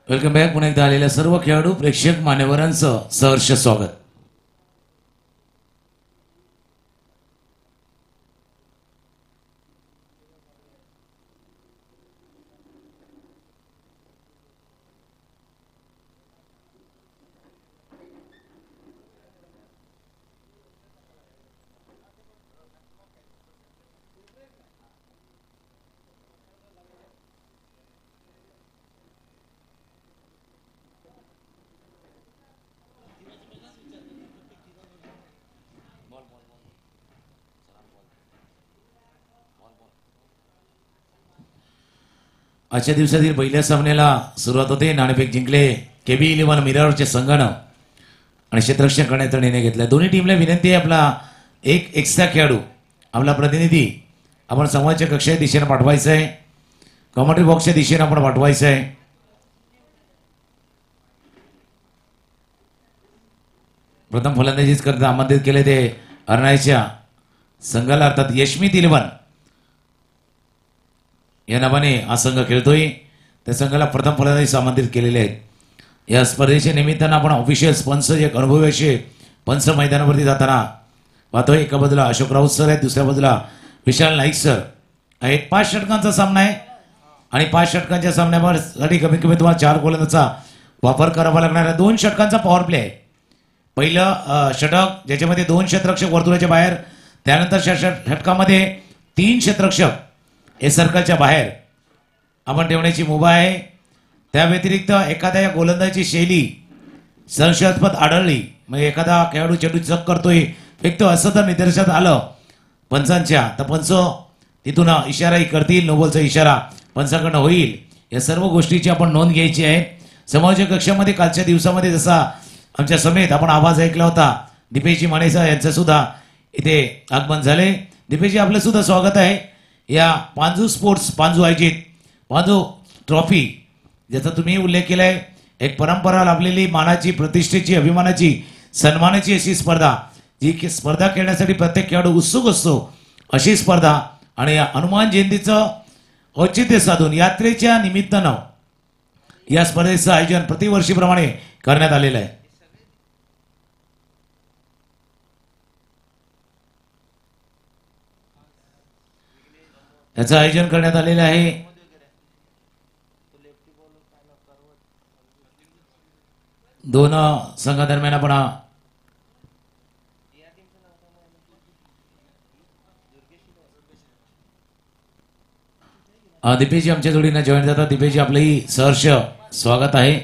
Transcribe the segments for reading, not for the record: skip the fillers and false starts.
Welcome back. पुन्हा एकदा आलेल्या सर्व खेळाडू प्रेक्षक मान्यवरांचं सहर्ष स्वागत. आजच्या दिवसातील पहिल्या सामन्याला सुरुवात होते. नाणेफेक जिंकले KB11 मिरारच्या संघानं आणि क्षेत्ररक्षण करण्याचा निर्णय घेतला. दोन्ही टीमला विनंती आहे आपला एक एक्स्ट्रा खेळाडू आपला प्रतिनिधी आपण संवादच्या कक्षेच्या दिशेने पाठवायचा आहे. कॉमेंट्री बॉक्सच्या दिशेने आपण पाठवायचं आहे. प्रथम फलंदाजीच करता आमंत्रित केले ते अरणायच्या संघाला अर्थात यशमीत 11 या नावाने हा संघ खेळतोय. त्या संघाला प्रथम फलंदाजी आमंत्रित केलेले आहेत. या स्पर्धेच्या निमित्तानं आपण ऑफिशियल स्पॉन्सर एक अनुभवी असे पंच मैदानावरती जाताना पाहतोय. एका बाजूला अशोक राऊत सर आहेत, दुसऱ्या बाजूला विशाल नाईक सर आहेत. 5 षटकांचा सामना आहे आणि 5 षटकांच्या सामन्यासाठी कमीत कमी तुम्हाला 4 गोलंदाजांचा वापर करावा लागणार आहे. 2 षटकांचा पॉवर प्ले आहे. पहिलं षटक ज्याच्यामध्ये 2 क्षेत्ररक्षक वर्तुळाच्या बाहेर, त्यानंतर षटकामध्ये 3 क्षेत्ररक्षक हे सर्कलच्या बाहेर आपण ठेवण्याची मुभा आहे. त्या व्यतिरिक्त एखाद्या गोलंदाजी शैली संशयास्पद आढळली म्हणजे एखादा खेळाडू चेंडू चक करतोय फेकतो असं जर निदर्शनात आलं पंचांच्या तर पंच तिथून इशाराही करतील. नो बॉलचा इशारा पंचाकडनं होईल. या सर्व गोष्टीची आपण नोंद घ्यायची आहे. समाजाच्या कक्षामध्ये कालच्या दिवसामध्ये जसा आमच्या समेत आपण आवाज ऐकला होता दीपेशजी मानेसा यांचं सुद्धा इथे आगमन झाले. दीपेशजी आपलं सुद्धा स्वागत आहे या पांजू स्पोर्ट्स पांजू आयोजित पांजू ट्रॉफी ज्याचा तुम्ही उल्लेख केलाय. एक परंपरा लाभलेली मानाची, प्रतिष्ठेची, अभिमानाची, सन्मानाची अशी स्पर्धा जी स्पर्धा खेळण्यासाठी प्रत्येक खेळाडू उत्सुक असतो अशी स्पर्धा आणि हनुमान जयंतीचं औचित्य साधून यात्रेच्या निमित्तानं या स्पर्धेचं आयोजन प्रतिवर्षीप्रमाणे करण्यात आलेलं आहे. याचं आयोजन करण्यात आलेलं आहे. दोन संघादरम्यान आपण दीपेशजी आमच्या जोडीनं जॉईन जातात. दीपेशजी आपलंही सहर्ष स्वागत आहे.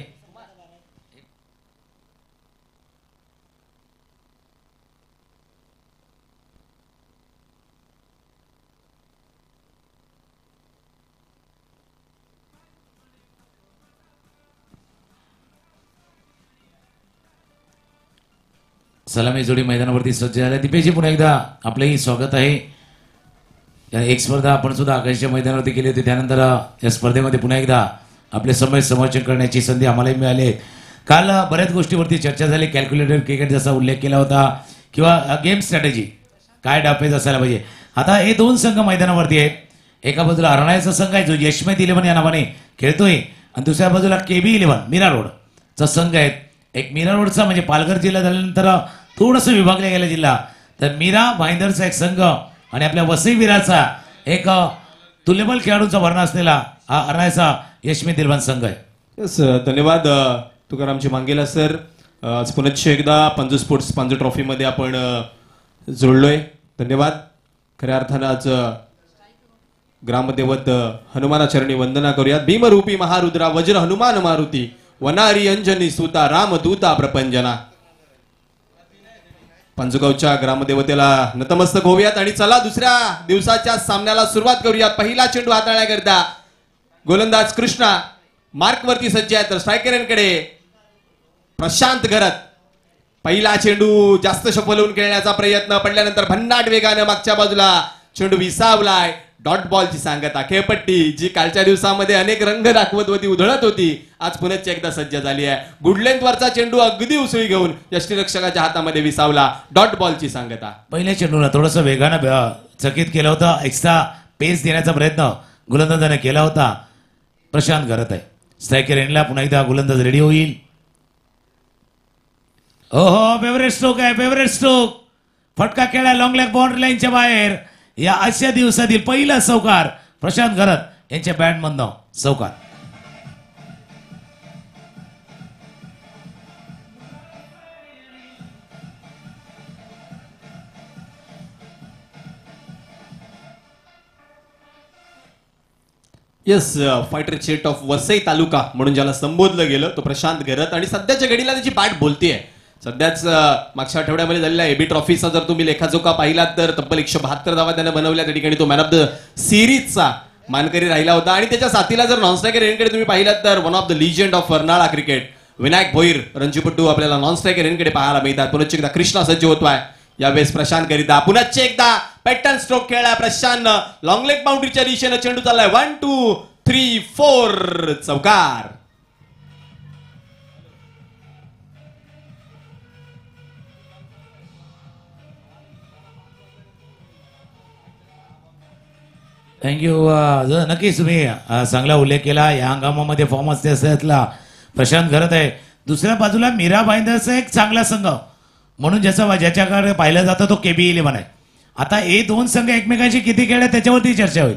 सलामी जोडी मैदानावरती सज्ज झाल्या. दीपेशजी पुन्हा एकदा आपलंही स्वागत आहे. एक स्पर्धा आपण सुद्धा आकाशच्या मैदानावरती केली होती. त्यानंतर या स्पर्धेमध्ये पुन्हा एकदा आपले समय समालोचन करण्याची संधी आम्हालाही मिळाली. काल बऱ्याच गोष्टीवरती चर्चा झाली. कॅल्क्युलेटेड क्रिकेट जसा उल्लेख केला होता किंवा गेम स्ट्रॅटेजी काय डाफेज असायला पाहिजे. आता हे 2 संघ मैदानावरती आहेत. एका बाजूला अरणायचा संघ आहे जो यशमीत 11 या नावाने खेळतोय आणि दुसऱ्या बाजूला KB11 मीरा रोडचा संघ आहे. एक मीरा रोडचा म्हणजे पालघर जिल्हा झाल्यानंतर थोडंसं विभागला गेला जिल्हा तर मीरा भाईंदरचा एक संघ आणि आपल्या वसई विराचा एक तुल्यबल खेळाडूंचा भरणा असलेला हा अरणायचा यशमीत 11 संघ आहे. यस, धन्यवाद तुकारामजी मांगेला सर. आज पुनश्च एकदा पांजू स्पोर्ट्स पांजू ट्रॉफीमध्ये आपण जोडलोय. धन्यवाद. खऱ्या अर्थानं आज ग्रामदेवत हनुमानाचरणी वंदना करूयात. भीमरूपी महारुद्रा वज्र हनुमान मारुती वनारी अंजनी सुता रामदूता प्रपंजना. पांजुगावच्या ग्रामदेवतेला नतमस्तक होऊयात आणि चला दुसऱ्या दिवसाच्या सामन्याला सुरुवात करूयात. पहिला चेंडू हाताळण्याकरिता गोलंदाज कृष्णा मार्कवरती सज्ज आहे तर स्ट्रायकरांकडे प्रशांत घरत. पहिला चेंडू जास्त शफलवून खेळण्याचा प्रयत्न पडल्यानंतर भन्नाट वेगाने मागच्या बाजूला चेंडू विसावलाय. डॉट बॉलची सांगता खेळपट्टी जी कालच्या दिवसामध्ये अनेक रंग दाखवत होती, उधळत होती, आज पुनश्च एकदा सज्ज झाली आहे. गुडलेंथ वरचा चेंडू अगदी उसळी घेऊन यष्टीरक्षकाच्या हातामध्ये विसावला. डॉट बॉलची सांगता. पहिल्या चेंडूला थोडंसं वेगानं चकित केलं होतं. एक्स्ट्रा पेस देण्याचा प्रयत्न गोलंदाजाने केला होता. प्रशांत घरत आहे. स्ट्रायकर एंडला पुन्हा एकदा गोलंदाज रेडी होईल. ओहो, फेवरेट स्ट्रोक आहे, फेवरेट स्ट्रोक. फटका खेळा लॉंग लेग बाउंड्री लाईनच्या बाहेर. या आजच्या दिवसातील पहिला चौकार प्रशांत घरत यांच्या बॅटमधनं चौकार. येस, फायटर चेट ऑफ वसई तालुका म्हणून ज्याला संबोधलं गेलं तो प्रशांत घरत आणि सध्याच्या घडीला त्याची बॅट बोलतीये. सध्याच मागच्या आठवड्यामध्ये झालेला एबी ट्रॉफीचा जर तुम्ही लेखाजोखा पाहिलात तर तब्बल 172 धावा त्याने बनवल्या. त्या ठिकाणी तो मॅन ऑफ द सिरीजचा मानकरी राहिला होता. आणि त्याच्या साथीला जर नॉन स्ट्रायकर एंडकडे तुम्ही पाहिलात तर one of the legend of Arnala cricket Vinayak Bhoir रणजीपट्टू आपल्याला नॉन स्ट्रायकर एंडकडे पाहायला मिळतात. पुन्हा एकदा कृष्णा सज्ज होतोय यावेळेस प्रशांत करिता. पुन्हा एकदा पॅटर्न स्ट्रोक खेळला प्रशांत. लॉंग लेग बाउंड्रीच्या दिशेनं चेंडू चाललाय. 1 2 3 4 चौकार. थँक्यू. नक्कीच तुम्ही चांगला उल्लेख केला. या हंगामामध्ये फॉर्म असल्याला प्रशांत घरत आहे. दुसऱ्या बाजूला मीरा भाईंदरचा एक चांगला संघ म्हणून ज्याच्याकडे पाहिलं जातं तो KB11 आहे. आता हे दोन संघ एकमेकांशी किती खेळल्यात त्याच्यावरती चर्चा होईल.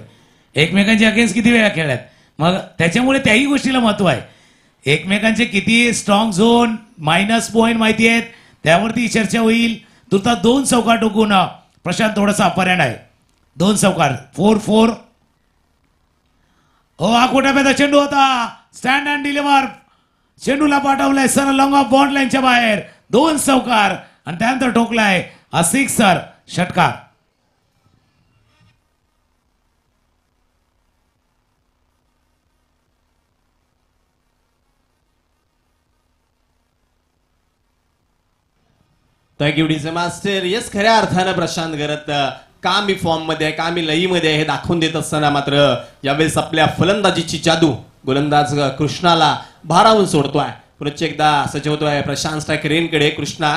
एकमेकांच्या अगेन्स्ट किती वेळा खेळल्यात, मग त्याच्यामुळे त्याही गोष्टीला महत्व आहे. एकमेकांचे किती स्ट्रॉंग झोन मायनस पॉईंट माहिती आहेत त्यावरती चर्चा होईल. तुर्ता 2 चौकार टोकून प्रशांत थोडासा अपहरण आहे. 2 चौकार 4-4. हो, हा कोटाप्याचा चेंडू होता. Stand and deliver. चेंडूला पाठवलाय सर लॉंग ऑफ बाउंड लाईनच्या बाहेर. 2 चौकार आणि त्यानंतर ठोकलाय हा 6 षटकार. Thank you DJ master. येस, खऱ्या अर्थानं प्रशांत घरत का मी फॉर्म मध्ये आहे, का मी लईमध्ये आहे हे दाखवून देत असताना मात्र यावेळेस आपल्या फलंदाजीची जादू गोलंदाज कृष्णाला भारावून सोडतोय. पुन्हा एकदा सज्ज होतोय प्रशांत स्ट्रायकर एंडकडे. कृष्णा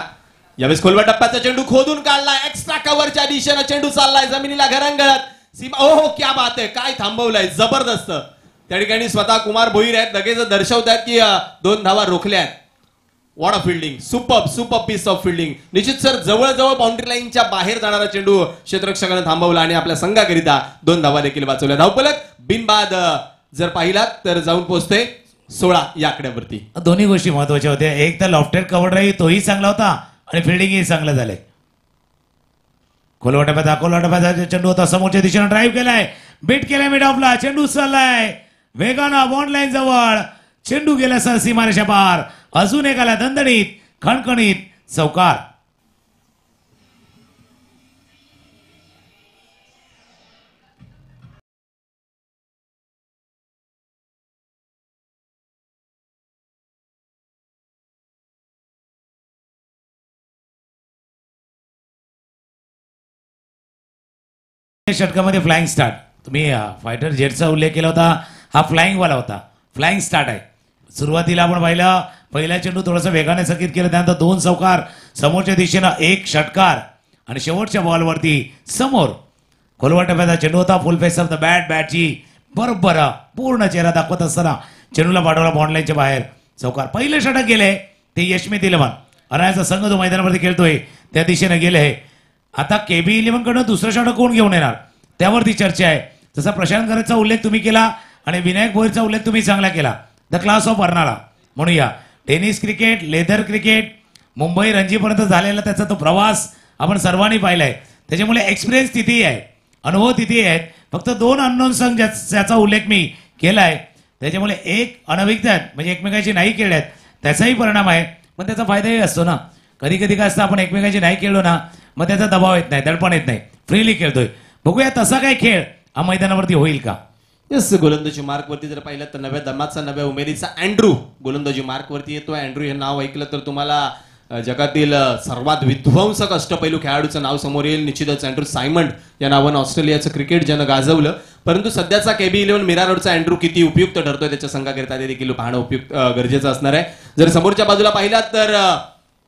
यावेळेस खोलवा टप्प्याचा चेंडू खोदून काढलाय. एक्स्ट्रा कव्हरच्या दिशेनं चेंडू चाललाय जमिनीला घरंगळत. सीमा ओहो, क्या बात आहे, काय थांबवलंय, जबरदस्त. त्या ठिकाणी स्वतः कुमार भोईर आहेत, लगेच दर्शवत आहेत की 2 धावा रोखल्या आहेत. What a fielding, super piece of fielding. निश्चित सर, जवळजवळ बाउंड्री लाईनच्या बाहेर जाणारा चेंडू क्षेत्ररक्षकाने थांबवला आणि आपल्या संघाकरिता 2 धावा देखील वाचवल्या. धावफलक बिनबाद जर पाहिलात तर जाऊन पोहोचते 16 या आकड्यावरती. दोन्ही गोष्टी महत्वाच्या होत्या. एक तर लॉफ्टेड कव्हर ड्राईव्ह तोही चांगला होता आणि फिल्डिंगही चांगलं झालंय. कोलवाटाप्याचा चेंडू होता. समोरच्या दिशेनं ड्राईव्ह केलाय, बीट केलाय मिड ऑफला. चेंडू चाललाय वेगानं बॉन्ड लाईन जवळ. चेंडू गेला सर सीमारेषा पार. अजून एकाला दणदणीत खणखणीत चौकार. षटकामध्ये फ्लाइंग स्टार्ट. तुम्ही फायटर जेटचा उल्लेख केला होता, हा फ्लाइंग वाला होता. फ्लाइंग स्टार्ट आहे. सुरुवातीला आपण पाहिलं पहिला चेंडू थोडासा वेगाने चकित केला, त्यानंतर 2 चौकार, समोरच्या दिशेनं 1 षटकार आणि शेवटच्या बॉलवरती समोर खोलवा टप्प्याचा चेंडू होता. फुल फेस ऑफ द बॅटची बरोबर पूर्ण चेहरा दाखवत असताना चेंडूला पाठवला बॉन्डलाईनच्या बाहेर. चौकार. पहिले षटक गेले ते यशमित 11 अनायाचा संघ जो मैदानावरती खेळतोय त्या दिशेने गेले. आता KB11 कडनं दुसरं षटक कोण घेऊन येणार त्यावरती चर्चा आहे. जसा प्रशांत घरतचा उल्लेख तुम्ही केला आणि विनायक भोईरचा उल्लेख तुम्ही चांगला केला. द क्लास ऑफ अर्नाळा म्हणूया. Tennis cricket, leather cricket, Mumbai रणजीपर्यंत झालेला त्याचा तो प्रवास आपण सर्वांनी पाहिलाय. त्याच्यामुळे एक्सपिरियन्स तिथेही आहे, अनुभव तिथेही आहेत. फक्त 2 अननोन संघ ज्याचा उल्लेख मी केलाय त्याच्यामुळे एक अनभिज्ञ आहेत म्हणजे एकमेकांशी नाही खेळल्यात त्याचाही परिणाम आहे. पण त्याचा फायदाही असतो ना. कधी कधी काय असतं, आपण एकमेकांशी नाही खेळलो ना मग त्याचा दबाव येत नाही, दडपण येत नाही, फ्रीली खेळतोय. बघूया तसा काय खेळ हा मैदानावरती होईल का. येस, गोलंदाजी मार्कवरती जर पाहिलं तर नव्या दमाचा नव्या उमेदीचा अँड्रू गोलंदाजी मार्कवरती येतोय. अँड्रू हे नाव ऐकलं तर तुम्हाला जगातील सर्वात विध्वंसक अष्टपैलू खेळाडूचं नाव समोर येईल. निश्चितच अँड्रू सायमंड या नावानं ऑस्ट्रेलियाचं क्रिकेट ज्यानं गाजवलं. परंतु सध्याचा KB11 मीरा रोडचा अँड्रू किती उपयुक्त ठरतोय त्याच्या संघाकरिता ते देखील पाहणं उपयुक्त गरजेचं असणार आहे. जर समोरच्या बाजूला पाहिलात तर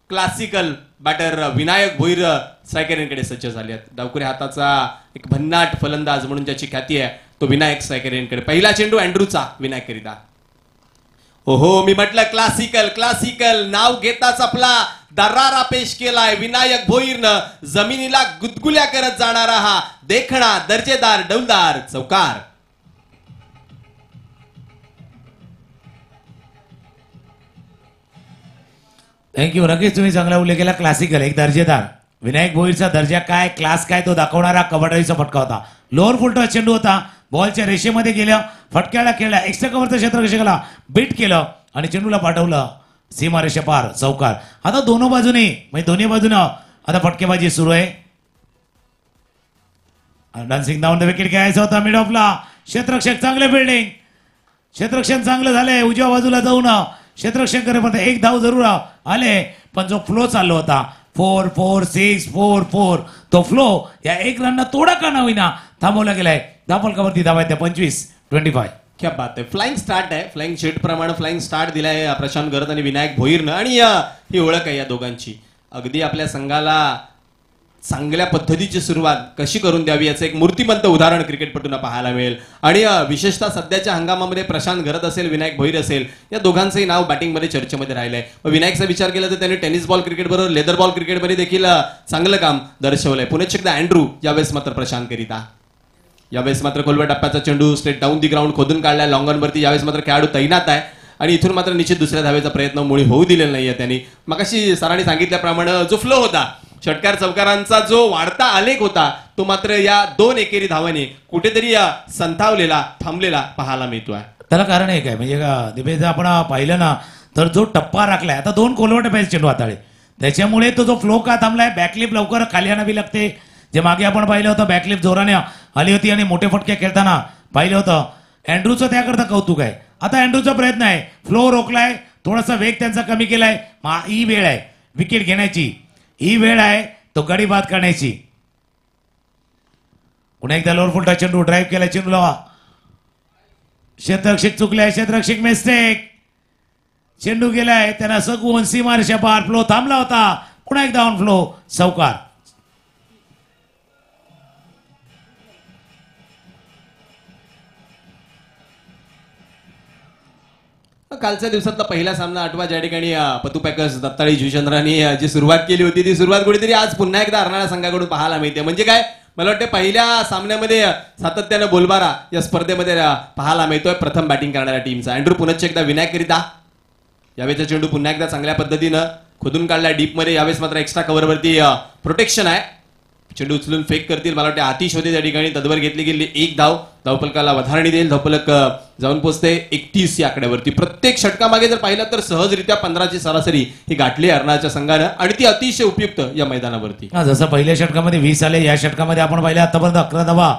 क्लासिकल बॅटर विनायक भोईर स्ट्रायकरकडे सज्ज झाले आहेत. डावखुरी हाताचा एक भन्नाट फलंदाज म्हणून ज्याची ख्याती आहे तो विनायक स्ट्रायकरकडे. पहिला चेंडू अँड्रूचा विनायक करिता. हो मी म्हटलं क्लासिकल क्लासिकल नाव घेताच आपला दरारा पेश केलाय विनायक भोईरनं. जमिनीला गुदगुल्या करत जाणारा हा देखणा दर्जेदार डौलदार चौकार. थँक्यू. नक्कीच तुम्ही चांगला उल्लेख केला. क्लासिकल एक दर्जेदार विनायक भोईरचा दर्जा काय क्लास काय तो दाखवणारा कबड्डीचा फटका होता. लोअर फुलटॉस चेंडू होता. बॉलच्या रेषेमध्ये गेल्या फटक्याला खेळला एक्स्ट्रा कव्हरच्या क्षेत्ररक्षकाला बीट केलं आणि चेंडूला पाठवलं सीमा रेषे पार चौकार. आता दोन्ही बाजूने म्हणजे दोन्ही बाजूनं आता फटकेबाजी सुरू आहे. डान्सिंग डाऊन द विकेट खेळायचा होता मिड ऑफला. क्षेत्ररक्षक चांगले फिल्डिंग. क्षेत्ररक्षण चांगलं झालंय. उजव्या बाजूला जाऊन क्षेत्ररक्षण करेपर्यंत एक धाव जरूर आले पण जो फ्लो चाललो होता 4-4-6-4-4 तो फ्लो या एक रनना थोडा का ना होईना थांबवला गेलाय. धावफलकावरती धावा आहेत 25-25. क्या बात आहे. फ्लाइंग स्टार्ट आहे. फ्लाइंग शेट प्रमाणे फ्लाइंग स्टार्ट दिलाय प्रशांत गरत आणि विनायक भोईरनं. आणि ही ओळख आहे या दोघांची. अगदी आपल्या संघाला चांगल्या पद्धतीची सुरुवात कशी करून द्यावी याचं एक मूर्तिमंत उदाहरण क्रिकेटपटूंना पाहायला मिळेल. आणि विशेषतः सध्याच्या हंगामामध्ये प्रशांत गरत असेल विनायक भोईर असेल या दोघांचंही नाव बॅटिंगमध्ये चर्चेमध्ये राहिलंय. विनायकचा विचार केला तर त्यांनी टेनिस बॉल क्रिकेट बरोबर लेदर बॉल क्रिकेटमध्ये देखील चांगलं काम दर्शवलंय. पुन्हा एकदा अँड्रू यावेळेस मात्र प्रशांत करिता. यावेळेस मात्र खोलव्या टप्प्याचा चेंडू स्ट्रेट डाऊन दी ग्राउंड खोदून काढलाय लॉंगॉनवरती. यावेळेस मात्र खेळाडू तैनात आहे आणि इथून मात्र निश्चित दुसऱ्या धावेचा प्रयत्न मुळी होऊ दिलेला नाहीये त्यांनी. मगाशी सरांनी सांगितल्याप्रमाणे जो फ्लो होता षटकार चौकारांचा जो वाढता आलेख होता तो मात्र या 2 एकेरी धावाने कुठेतरी संथावलेला थांबलेला पाहायला मिळतोय. त्याला कारण एक आहे म्हणजे दिपेश आपण पाहिलं ना तर जो टप्पा राखलाय आता 2 खोलवट टप्प्याचे चेंडू हाताळे त्याच्यामुळे तो जो फ्लो का थांबलाय. बॅकलिप लवकर खाली आणावी लागते. जे मागे आपण पाहिलं होतं बॅकलिप जोराने आली होती आणि मोठे फटके खेळताना पाहिलं होतं. अँड्रूचं त्याकरता कौतुक आहे. आता अँड्रूचा प्रयत्न आहे फ्लो रोखलाय थोडासा वेग त्यांचा कमी केलाय. ही वेळ आहे विकेट घेण्याची. ही वेळ आहे तो गडी बाद करण्याची. पुन्हा एकदा लोअर फुलटा चेंडू ड्राईव्ह केला चेंडूला. क्षेत्ररक्षक चुकलाय. क्षेत्ररक्षक मिस्टेक. चेंडू गेलाय त्यांना सगून सीमारेषा पार. फ्लो थांबला होता. पुन्हा एकदा ऑन फ्लो चौकार. कालच्या दिवसातला पहिला सामना आठवा ज्या ठिकाणी पतू पॅकर्स दत्ताळी जुचंद्रांनी जी सुरुवात केली होती ती सुरुवात कुठेतरी आज पुन्हा एकदा अर्नाळा संघाकडून पाहायला मिळते. म्हणजे काय मला वाटतं पहिल्या सामन्यामध्ये सातत्यानं बोलबारा या स्पर्धेमध्ये पाहायला मिळतोय प्रथम बॅटिंग करणाऱ्या टीमचा. अँड्रू पुन्हा एकदा विनायक करिता. यावेळेचा चेंडू पुन्हा एकदा चांगल्या पद्धतीनं खोदून काढला डीपमध्ये. यावेळेस मात्र एक्स्ट्रा कव्हरवरती प्रोटेक्शन आहे. चेंडू उचलून फेक करतील मला वाटते आतिश होते त्या ठिकाणी. तदवर घेतली गेली एक धाव. धावफलकाला वधारणी देईल. धावफलक जाऊन पोहोचते 31 या आकड्यावरती. प्रत्येक षटकामागे जर पाहिलं तर सहजरित्या 15ची सरासरी ही गाठली अर्नाळ्याच्या संघानं आणि ती अतिशय उपयुक्त या मैदानावरती. जसं पहिल्या षटकामध्ये 20 आले या षटकामध्ये आपण पाहिलं आतापर्यंत 11 धावा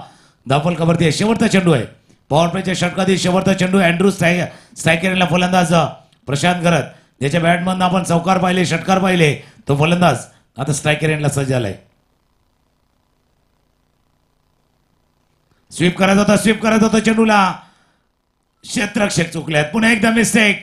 धावफलकावरती. शेवटचा चेंडू आहे पॉवर प्लेच्या षटकातील शेवटचा चेंडू. अँड्रू स्ट्रायकरला फलंदाज प्रशांत गरत ज्याच्या बॅटमधून आपण चौकार पाहिले षटकार पाहिले तो फलंदाज आता स्ट्रायकर एंडला सज्ज झालाय. स्वीप करायचा होता चेंडूला. क्षेत्ररक्षक चुकल्यात. पुन्हा एकदा मिस्टेक.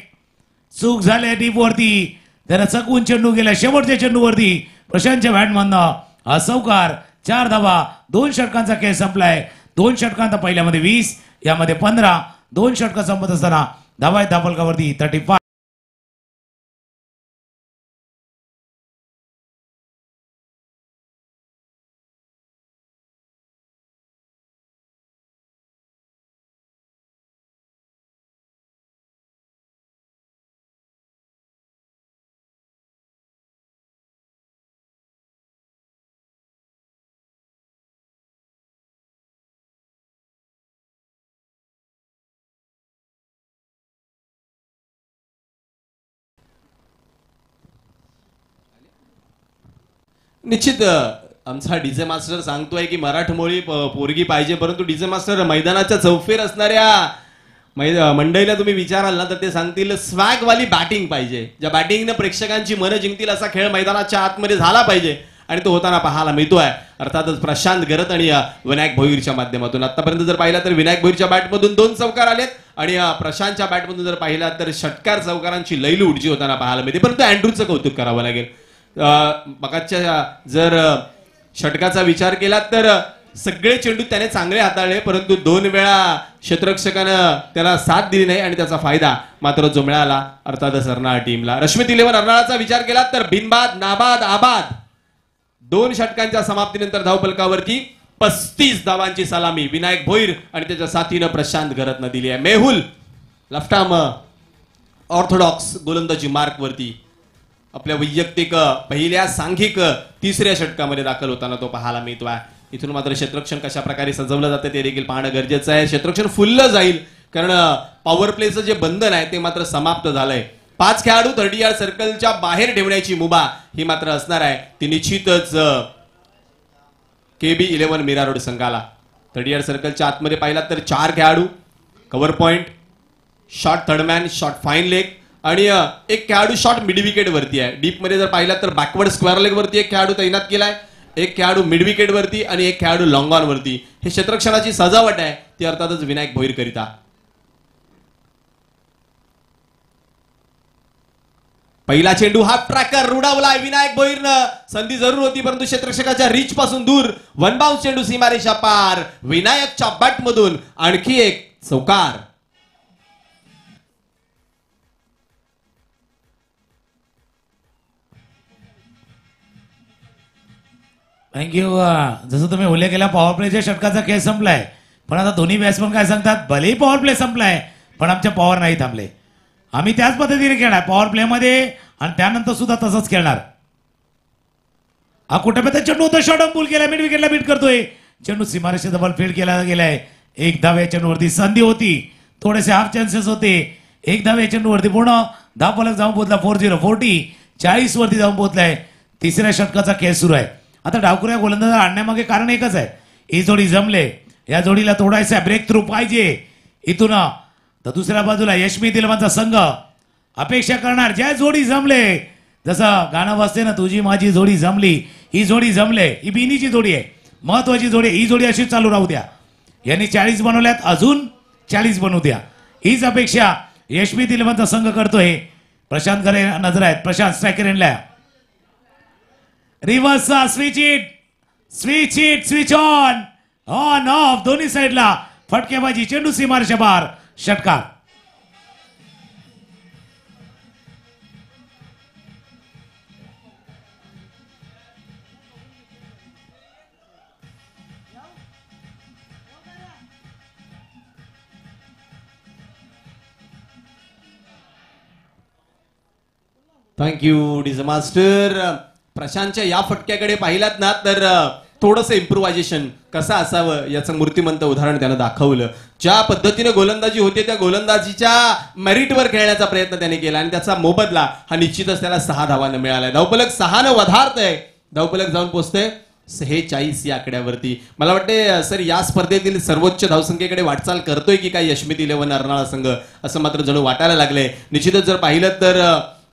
चूक झाली डीप वरती. त्याला चकवून चेंडू गेला शेवटच्या चेंडूवरती. प्रशांतच्या बॅटमधनं हा चौकार. 4 धावा. 2 षटकांचा खेळ संपलाय. 2 षटकांचा पहिल्यामध्ये 20 यामध्ये 15. 2 षटक संपत असताना धावा आहेत धावफलकावरती 35. निश्चित आमचा डीजे मास्टर सांगतोय की मराठमोळी पोरगी पाहिजे परंतु डीजे मास्टर मैदानाच्या चौफेर असणाऱ्या मंडळीला तुम्ही विचाराल ना तर ते सांगतील स्वॅग वाली बॅटिंग पाहिजे. ज्या बॅटिंगने प्रेक्षकांची मनं जिंकतील असा खेळ मैदानाच्या आतमध्ये झाला पाहिजे आणि तो होताना पाहायला मिळतोय. अर्थातच प्रशांत गरत आणि विनायक भोईरच्या माध्यमातून. आतापर्यंत जर पाहिला तर विनायक भोईरच्या बॅटमधून 2 चौकार आलेत आणि प्रशांतच्या बॅटमधून जर पाहिला तर षटकार चौकारांची लैलूट जी होताना पाहायला मिळते. परंतु अँड्रूचं कौतुक करावं लागेल. मगाच्या जर षटकाचा विचार केला तर सगळे चेंडू त्याने चांगले हाताळले, परंतु 2 वेळा क्षेत्ररक्षकानं त्याला साथ दिली नाही आणि त्याचा फायदा मात्र जो मिळाला अर्थातच अर्नाळा टीमला. रश्मित 11 अर्नाळाचा विचार केला तर बिनबाद नाबाद आबाद 2 षटकांच्या समाप्तीनंतर धावफलकावरती 35 धावांची सलामी विनायक भोईर आणि त्याच्या साथीनं प्रशांत घरतनं दिली आहे. मेहुल लफ्टाम ऑर्थोडॉक्स गोलंदाजी मार्कवरती आपल्या वैयक्तिक पहिल्या सांघिक 3ऱ्या षटकामध्ये दाखल होताना तो पाहायला मिळतोय. इथून मात्र क्षेत्ररक्षण कशा प्रकारे सजवलं जातं ते देखील पाहणं गरजेचं आहे. क्षेत्ररक्षण फुललं जाईल कारण पॉवर प्लेचं जे बंधन आहे ते मात्र समाप्त झालंय. 5 खेळाडू 30 यार्ड सर्कलच्या बाहेर ठेवण्याची मुभा ही मात्र असणार आहे. ती निश्चितच KB 11 मीरा रोड संघाला. 30 यार्ड सर्कलच्या आतमध्ये पाहिलात तर 4 खेळाडू, cover point, short third man, short fine leg आणि एक खेळाडू शॉर्ट मिड विकेट वरती आहे. डीप मध्ये जर पाहिलात तर बॅकवर्ड स्क्वेअर लेग वरती एक खेळाडू तैनात केलाय, एक खेळाडू मिड विकेट वरती आणि एक खेळाडू लॉंग ऑन वरती. हे क्षेत्ररक्षणाची सजावट आहे ती अर्थातच विनायक भोईर करिता. पहिला चेंडू हाफ ट्रॅकर रुडावलाय विनायक भोईरनं. संधी जरूर होती परंतु क्षेत्ररक्षकाच्या रीच पासून दूर. 1 बाउन्स चेंडू सीमारेषा पार. विनायकच्या बॅट मधून आणखी एक चौकार. थँक्यू. जसं तुम्ही उल्लेख केला पॉवर प्लेच्या षटकाचा खेळ संपलाय, पण आता दोन्ही बॅट्समन काय सांगतात, भलेही पॉवर प्ले संपलाय पण आमच्या पॉवर नाही थांबले. आम्ही त्याच पद्धतीने खेळणार पॉवर प्ले मध्ये आणि त्यानंतर सुद्धा तसंच खेळणार. हा कुठे चेंडू होता, शॉर्ट ऑन पूल केला, मिड विकेटला बीट करतोय. चेंडू सीमारेषे डबल फील्ड केला गेलाय. 1 धाव या चेंडूवरती संधी होती, थोडेसे हाफ चान्सेस होते. 1 धाव या चेंडूवरती पूर्ण धावफलक जाऊन पोहोचला 40 40 वरती जाऊन पोहोचलाय. 3ऱ्या षटकाचा खेळ सुरू आहे. आता डावखुऱ्या गोलंदाज आणण्यामागे कारण एकच आहे, ही जोडी जमले, या जोडीला थोडासा ब्रेक थ्रू पाहिजे इथून. तर दुसऱ्या बाजूला यशमी दिलवांचा संघ अपेक्षा करणार ज्या जोडी जमले, जसं गाणं वाजते ना, तुझी माझी जोडी जमली, ही जोडी जमले, ही बिनीची जोडी आहे, महत्वाची जोडी. ही जोडी अशीच चालू राहू द्या. यांनी 40 बनवल्यात, अजून 40 बनवू द्या, हीच अपेक्षा यशमी दिलवांचा संघ करतोय. प्रशांत घरे नजर आहेत, प्रशांत स्ट्रायकर एंडला reverse switch it switch on on off दोन्ही साइडला फटकेबाजी. चेंडू सीमारेषा बाहेर, षटकार. Thank you DJ master. प्रशांतच्या या फटक्याकडे पाहिलात ना तर थोडंसं इम्प्रोव्हायझेशन कसं असावं याचं मूर्तिमंत उदाहरण त्यानं दाखवलं. ज्या पद्धतीने गोलंदाजी होते त्या गोलंदाजीच्या मेरिटवर खेळण्याचा प्रयत्न त्याने केला आणि त्याचा मोबदला हा निश्चितच त्याला 6 धावांना मिळालाय. धावफलक 6 वधारतय, धावफलक जाऊन पोहोचतंय 46 या आकड्यावरती. मला वाटते सर या स्पर्धेतील सर्वोच्च धावसंख्येकडे वाटचाल करतोय की काय यशमी 11 अर्नाळा संघ, असं मात्र जणू वाटायला लागलंय. निश्चितच जर पाहिलं तर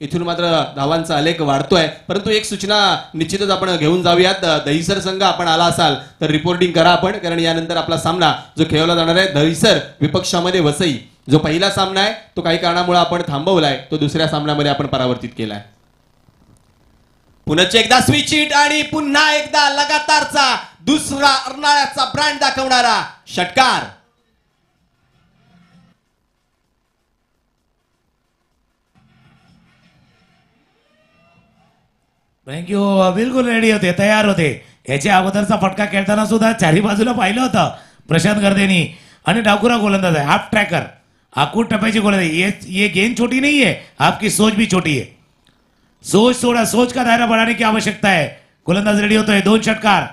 इथून मात्र धावांचा आलेख वाढतोय. परंतु एक सूचना निश्चितच आपण घेऊन जाऊयात. दहिसर संघ आपण आला असाल तर रिपोर्टिंग करा आपण, कारण यानंतर आपला सामना जो खेळवला जाणार आहे दहिसर विपक्षामध्ये वसई, जो पहिला सामना आहे तो काही कारणामुळे आपण थांबवलाय, तो दुसऱ्या सामन्यामध्ये आपण परावर्तित केलाय. पुन्हा एकदा स्विच इट आणि पुन्हा एकदा लगातारचा दुसरा अर्नाळ्याचा ब्रँड दाखवणारा षटकार. थँक्यू. बिलकुल रेडी होते, तयार होते. याच्या अगोदरचा फटका खेळताना सुद्धा चारी बाजूला पाहिलं होतं प्रशांत गर्देनी. आणि डावखुरा गोलंदाज आहे, हाफ ट्रॅकर, आकूट टप्प्याची गोलंदाज. ये गेंद छोटी नहीं है, आपकी सोच भी छोटी है. सोच थोड़ा सोच का दायरा बढ़ाने की आवश्यकता है. गोलंदाज रेडी होतोय. 2 षटकार,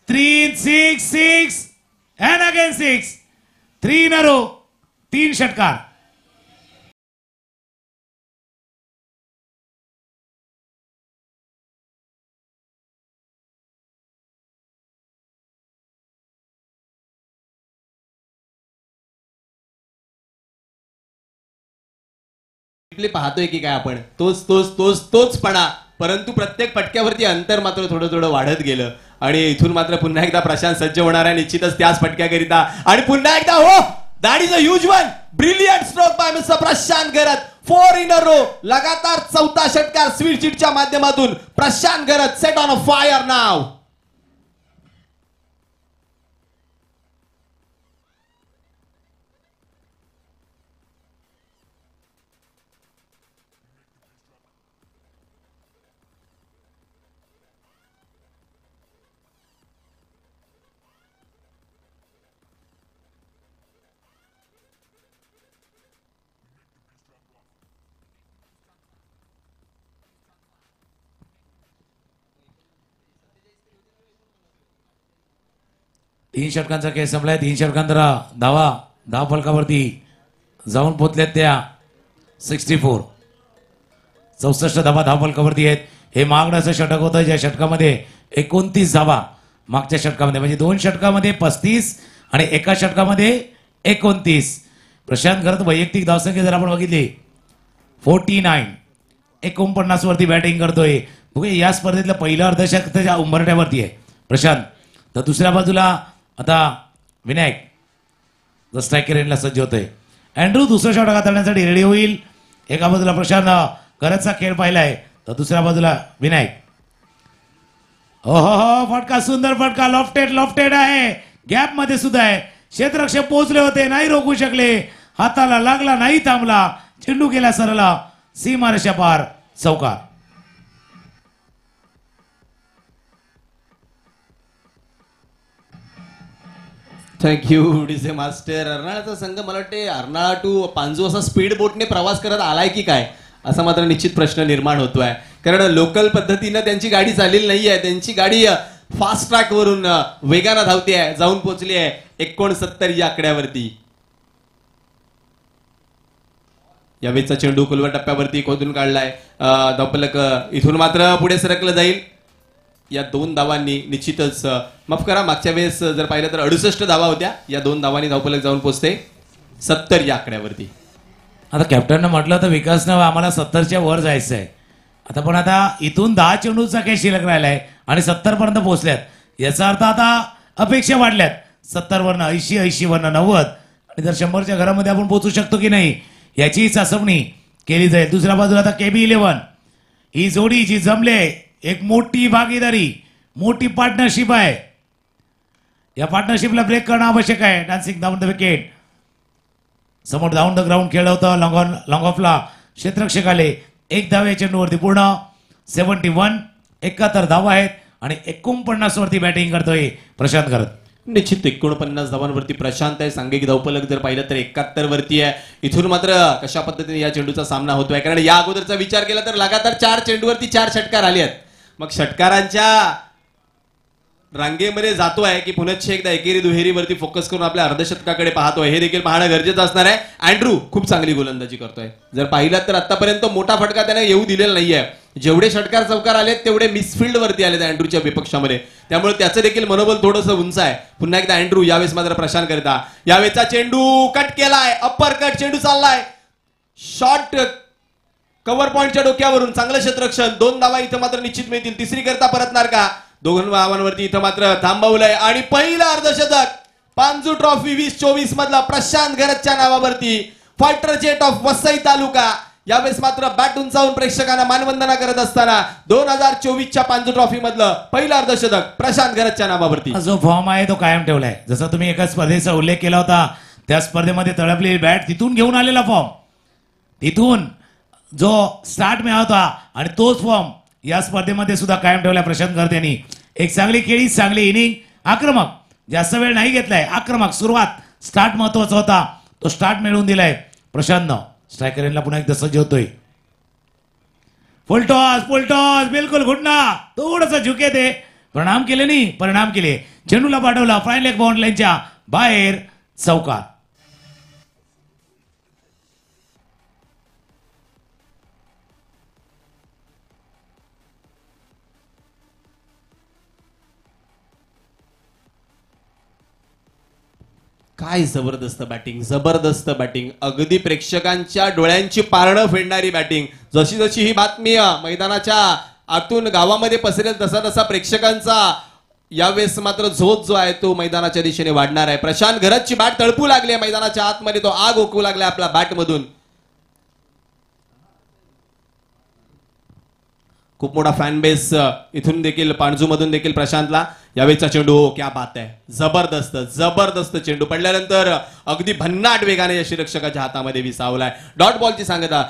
3 6 6 and again 6, 3 in a row, 3 षटकार. पाहतोय की काय आपण तोच तोच तोच तोचपणा, परंतु प्रत्येक फटक्यावरती अंतर मात्र थोडं थोडं वाढत गेलं. आणि इथून मात्र पुन्हा एकदा प्रशांत सज्ज होणार आहे निश्चितच त्याच फटक्याकरिता. आणि पुन्हा एकदा हो, that is a huge one, brilliant stroke bye mister Prashant Gharat. 4 in a row, लगातार 4था षटकार स्वीट चिटच्या माध्यमातून प्रशांत घरत सेट ऑन अ फायर नाव. 3 षटकांचा खेळ संपलाय. 3 षटकांतर धावा फलकावरती जाऊन पोचल्यात त्या 64. 64 धावा फलकावरती आहेत. हे महागडं असं षटक होतं ज्या षटकामध्ये 29 धावा मागच्या षटकामध्ये, म्हणजे 2 षटकामध्ये 35 आणि एका षटकामध्ये 29. प्रशांत घरात वैयक्तिक धावसंख्या जर आपण बघितली 49, 49 वरती बॅटिंग करतोय. बघूया या स्पर्धेतलं पहिलं अर्धशतक त्याच्या उंबरठ्यावरती आहे प्रशांत. तर दुसऱ्या बाजूला आता विनायक जो स्ट्रायकर एंडला सज्ज होतोय. अँड्रू दुसरं षटक हाताळण्यासाठी रेडी होईल. एका बाजूला प्रशांत करतचा खेळ पाहिलाय, तर दुसऱ्या बाजूला विनायक. हो फटका, सुंदर फटका, लॉफ्टेड आहे, गॅप मध्ये सुद्धा आहे. क्षेत्ररक्षक पोहोचले होते, नाही रोखू शकले, हाताला लागला, नाही थांबला, चेंडू गेला सरला सीमारेषा पार, चौकार. Thank you DJ master. अर्नाळाचा संघ मला वाटते अर्नाळा टू पांजू असा स्पीड बोटने प्रवास करत आलाय की काय असा मात्र निश्चित प्रश्न निर्माण होतोय. कारण लोकल पद्धतीनं त्यांची गाडी चाललेली नाहीये. त्यांची गाडी फास्ट ट्रॅक वरून वेगानं धावते आहे, जाऊन पोहोचली आहे 69 या आकड्यावरती. यावेळीचा चेंडू कुलवर टप्प्यावरती खोदून काढलाय. धावफलक इथून मात्र पुढे सरकलं जाईल. या 2 धावांनी निश्चितच, माफ करा, मागच्या वेळेस जर पाहिलं तर 68 धावा होत्या. या 2 धावांनी धावफलक जाऊन पोहोचते 70 या आकड्यावरती. आता कॅप्टननं म्हटलं तर विकासनं आम्हाला 70च्या वर जायचं आहे. आता पण आता इथून 10 चेंडूचा काही शिल्लक राहिलाय आणि 70 पर्यंत पोहोचल्यात. याचा अर्थ आता अपेक्षा वाढल्यात. 70 वरनं 80, 80 वरनं 90, आणि जर 100च्या घरामध्ये आपण पोहोचू शकतो की नाही याची चाचपणी केली जाईल. दुसऱ्या बाजूला आता KB11 ही जोडी जी जमले, एक मोठी भागीदारी, मोठी पार्टनरशिप आहे. या पार्टनरशिपला ब्रेक करणं आवश्यक आहे. डान्सिंग डाऊन द विकेट, समोर डाऊन द ग्राउंड खेळलं होतं. लॉंग ऑफला क्षेत्ररक्षक आले. 1 धाव या चेंडूवरती पूर्ण 71, 71 धावा आहेत आणि 49 वरती बॅटिंग करतोय प्रशांत करत. निश्चित 49 धावांवरती प्रशांत आहे. सांघिक धावफलक जर पाहिलं तर 71 वरती आहे. इथून मात्र कशा पद्धतीने या चेंडूचा सामना होतोय, कारण या अगोदरचा विचार केला तर लगातार 4 चेंडूवरती 4 षटकार आले आहेत. मग षटकारांच्या रांगेमध्ये जातोय की पुन्हा एकदा एकेरी दुहेरीवरती फोकस करून आपल्या अर्धशतकाकडे पाहतोय, हे देखील पाहणं गरजेचं असणार आहे. अँड्रू खूप चांगली गोलंदाजी करतोय. जर पाहिलात तर आतापर्यंत मोठा फटका त्याने येऊ दिलेला नाहीये. जेवढे षटकार चौकार आलेत तेवढे मिसफिल्ड वरती आले अँड्रूच्या विपक्षामध्ये. त्यामुळे त्याचं देखील मनोबल थोडंसं उंच आहे. पुन्हा एकदा अँड्रू, यावेळेस मात्र प्रशांत करता. यावेळेचा चेंडू कट केलाय, अप्पर कट चेंडू चाललाय, शॉर्ट कव्हर पॉइंटच्या डोक्यावरून चांगलं क्षेत्ररक्षण. 2 धावा इथं मात्र निश्चित मिळतील. तिसरी करता परतणार का? 2 धावांवरती इथं मात्र थांबवलंय आणि पहिलं अर्धशतक पांजू ट्रॉफी 2024 मधला प्रशांत घरतच्या नावावरती. फायटर जेट ऑफ वसई तालुका यावेळेस मात्र बॅट उंचावून प्रेक्षकांना मानवंदना करत असताना 2024च्या पांजू ट्रॉफी मधलं पहिलं अर्धशतक प्रशांत घरतच्या नावावरती. जो फॉर्म आहे तो कायम ठेवलाय. जसा तुम्ही एका स्पर्धेचा उल्लेख केला होता, त्या स्पर्धेमध्ये तळपलेली बॅट तिथून घेऊन आलेला फॉर्म, तिथून जो स्टार्ट मिळाला होता आणि तोच फॉर्म या स्पर्धेमध्ये सुद्धा कायम ठेवलाय प्रशांत घरत यांनी. एक चांगली खेळी, चांगली इनिंग, आक्रमक, जास्त वेळ नाही घेतलाय, आक्रमक सुरुवात, स्टार्ट महत्वाचा होता, तो स्टार्ट मिळवून दिलाय प्रशांतनं. स्ट्रायकर यांना पुन्हा एकदा सज्ज होतोय. फुलटॉस बिलकुल घुटना थोडंसं झुके ते परिणाम केले नाही, परिणाम केले. चेंडूला पाठवला फाईन लेग बाउंड लाईनच्या बाहेर, चौकार. काय जबरदस्त बॅटिंग, जबरदस्त बॅटिंग, अगदी प्रेक्षकांच्या डोळ्यांची पारणं फेडणारी बॅटिंग. जशी जशी ही बातमी मैदानाच्या आतून गावामध्ये पसरेल तसा तसा प्रेक्षकांचा यावेळेस मात्र झोत जो आहे तो मैदानाच्या दिशेने वाढणार आहे. प्रशांत घरतची बॅट तळपू लागली आहे मैदानाच्या आतमध्ये, तो आग ओकू लागला आपल्या बॅटमधून. खूप मोठा फॅन बेस इथून देखील पाणजूमधून देखील प्रशांतला. यावेळेचा चेंडू क्या बात आहे, जबरदस्त जबरदस्त चेंडू पडल्यानंतर अगदी भन्नाट वेगाने यष्टिरक्षकाच्या हातामध्ये विसावलाय. डॉट बॉलची सांगता.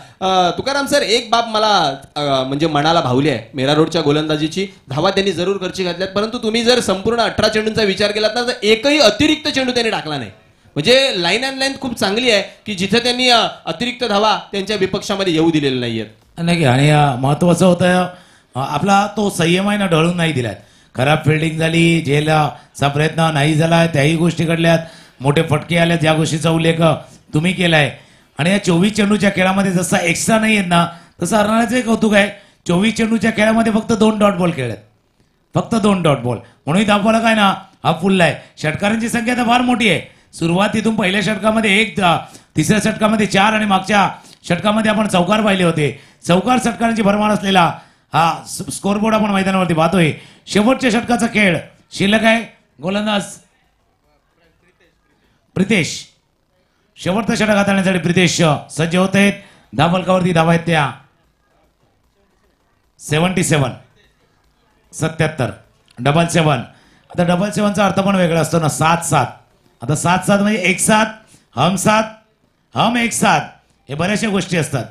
तुकाराम सर, एक बाब मला म्हणजे मनाला भावली आहे मेरा रोडच्या गोलंदाजीची. धावा त्यांनी जरूर खर्ची घातल्यात, परंतु तुम्ही जर संपूर्ण 18 चेंडूंचा विचार केलात ना तर एकही अतिरिक्त चेंडू त्यांनी टाकला नाही. म्हणजे लाईन अँड लेंथ खूप चांगली आहे की जिथे त्यांनी अतिरिक्त धावा त्यांच्या विपक्षामध्ये येऊ दिलेल्या नाहीयेत. नाही, आणि महत्वाचं होतं आपला तो संयमानं ढळून नाही दिलाय. खराब फिल्डिंग झाली, झेलचा प्रयत्न नाही झाला, त्याही गोष्टी घडल्यात. मोठे फटके आले, ज्या गोष्टीचा उल्लेख तुम्ही केलाय. आणि या 24 चेंडूच्या खेळामध्ये जसा एक्स्ट्रा नाही आहेत ना, तसं हरणाचं कौतुक आहे. 24 चेंडूच्या खेळामध्ये फक्त 2 डॉट बॉल खेळत, फक्त 2 डॉट बॉल. म्हणून दाखवला काय ना, हा फुलला आहे. षटकारांची संख्या तर फार मोठी आहे. सुरुवातीतून पहिल्या षटकामध्ये 1, तिसऱ्या षटकामध्ये 4 आणि मागच्या षटकामध्ये आपण चौकार पाहिले होते. चौकार षटकारांची भरमार असलेला हा स्कोरबोर्ड आपण मैदानावरती पाहतोय. शेवटच्या षटकाचा खेळ शिल्लक आहे. गोलंदाज प्रितेश, शेवटचं षटक हाताळण्यासाठी प्रितेश सज्ज होत आहेत. धाबलकावरती धावा आहेत त्या 77, 77, डबल 7. आता डबल 7चा अर्थ पण वेगळा असतो ना, 7-7. आता 7-7 म्हणजे 1-7, हम 7, हम 1-7, हे बऱ्याचशा गोष्टी असतात.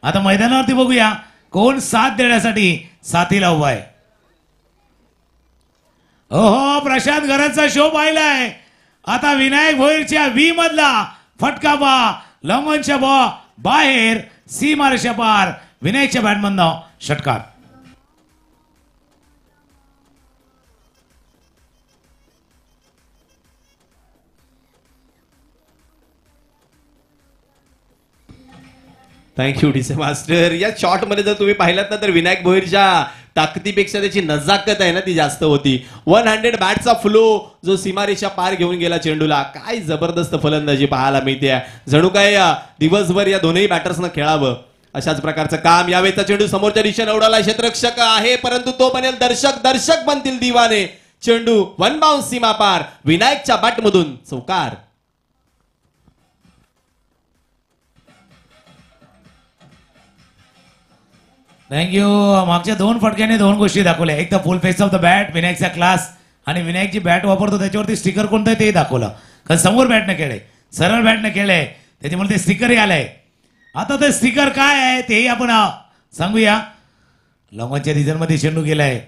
आता मैदानावरती बघूया कोण साथ देण्यासाठी साथीला उभा आहे. ओहो, प्रशांत घराचा शो पाहिलाय. आता विनायक भोईरच्या व्ही मधला फटका बा लंगोनच्या बाहेर, सीमारेषा पार. विनायकच्या बॅटमधनं षटकार. Thank you DJ master. या शॉट मध्ये जर तुम्ही पाहिलात ना, तर विनायक भोईरच्या ताकदीपेक्षा त्याची नजाकत आहे ना, ती जास्त होती. 100 बॅटचा फ्लो जो सीमारेषा पार घेऊन गेला चेंडूला. काय जबरदस्त फलंदाजी पाहायला मिळते. जणू काय दिवसभर या दोन्ही बॅटर्सनं खेळावं अशाच प्रकारचं काम. यावेळेचा चेंडू समोरच्या दिशेने उडाला. क्षेत्ररक्षक आहे, परंतु तो बनेल दर्शक. दर्शक बनतील दिवाने. चेंडू 1 बाउन्स सीमा पार. विनायकच्या बॅटमधून चौकार. थँक्यू. मागच्या 2 फटक्याने 2 गोष्टी दाखवल्या. एक तर full face of the bat, विनायकचा क्लास, आणि विनायक जी बॅट वापरतो त्याच्यावरती स्टिकर कोणतं आहे ते दाखवलं. कारण समोर बॅटनं खेळले, सरळ बॅटनं खेळले, त्याच्यामुळे ते स्टिकरही आलंय. आता ते स्टिकर काय आहे तेही आपण सांगूया. लॉंगॉनच्या रिझनमध्ये चेंडू गेलाय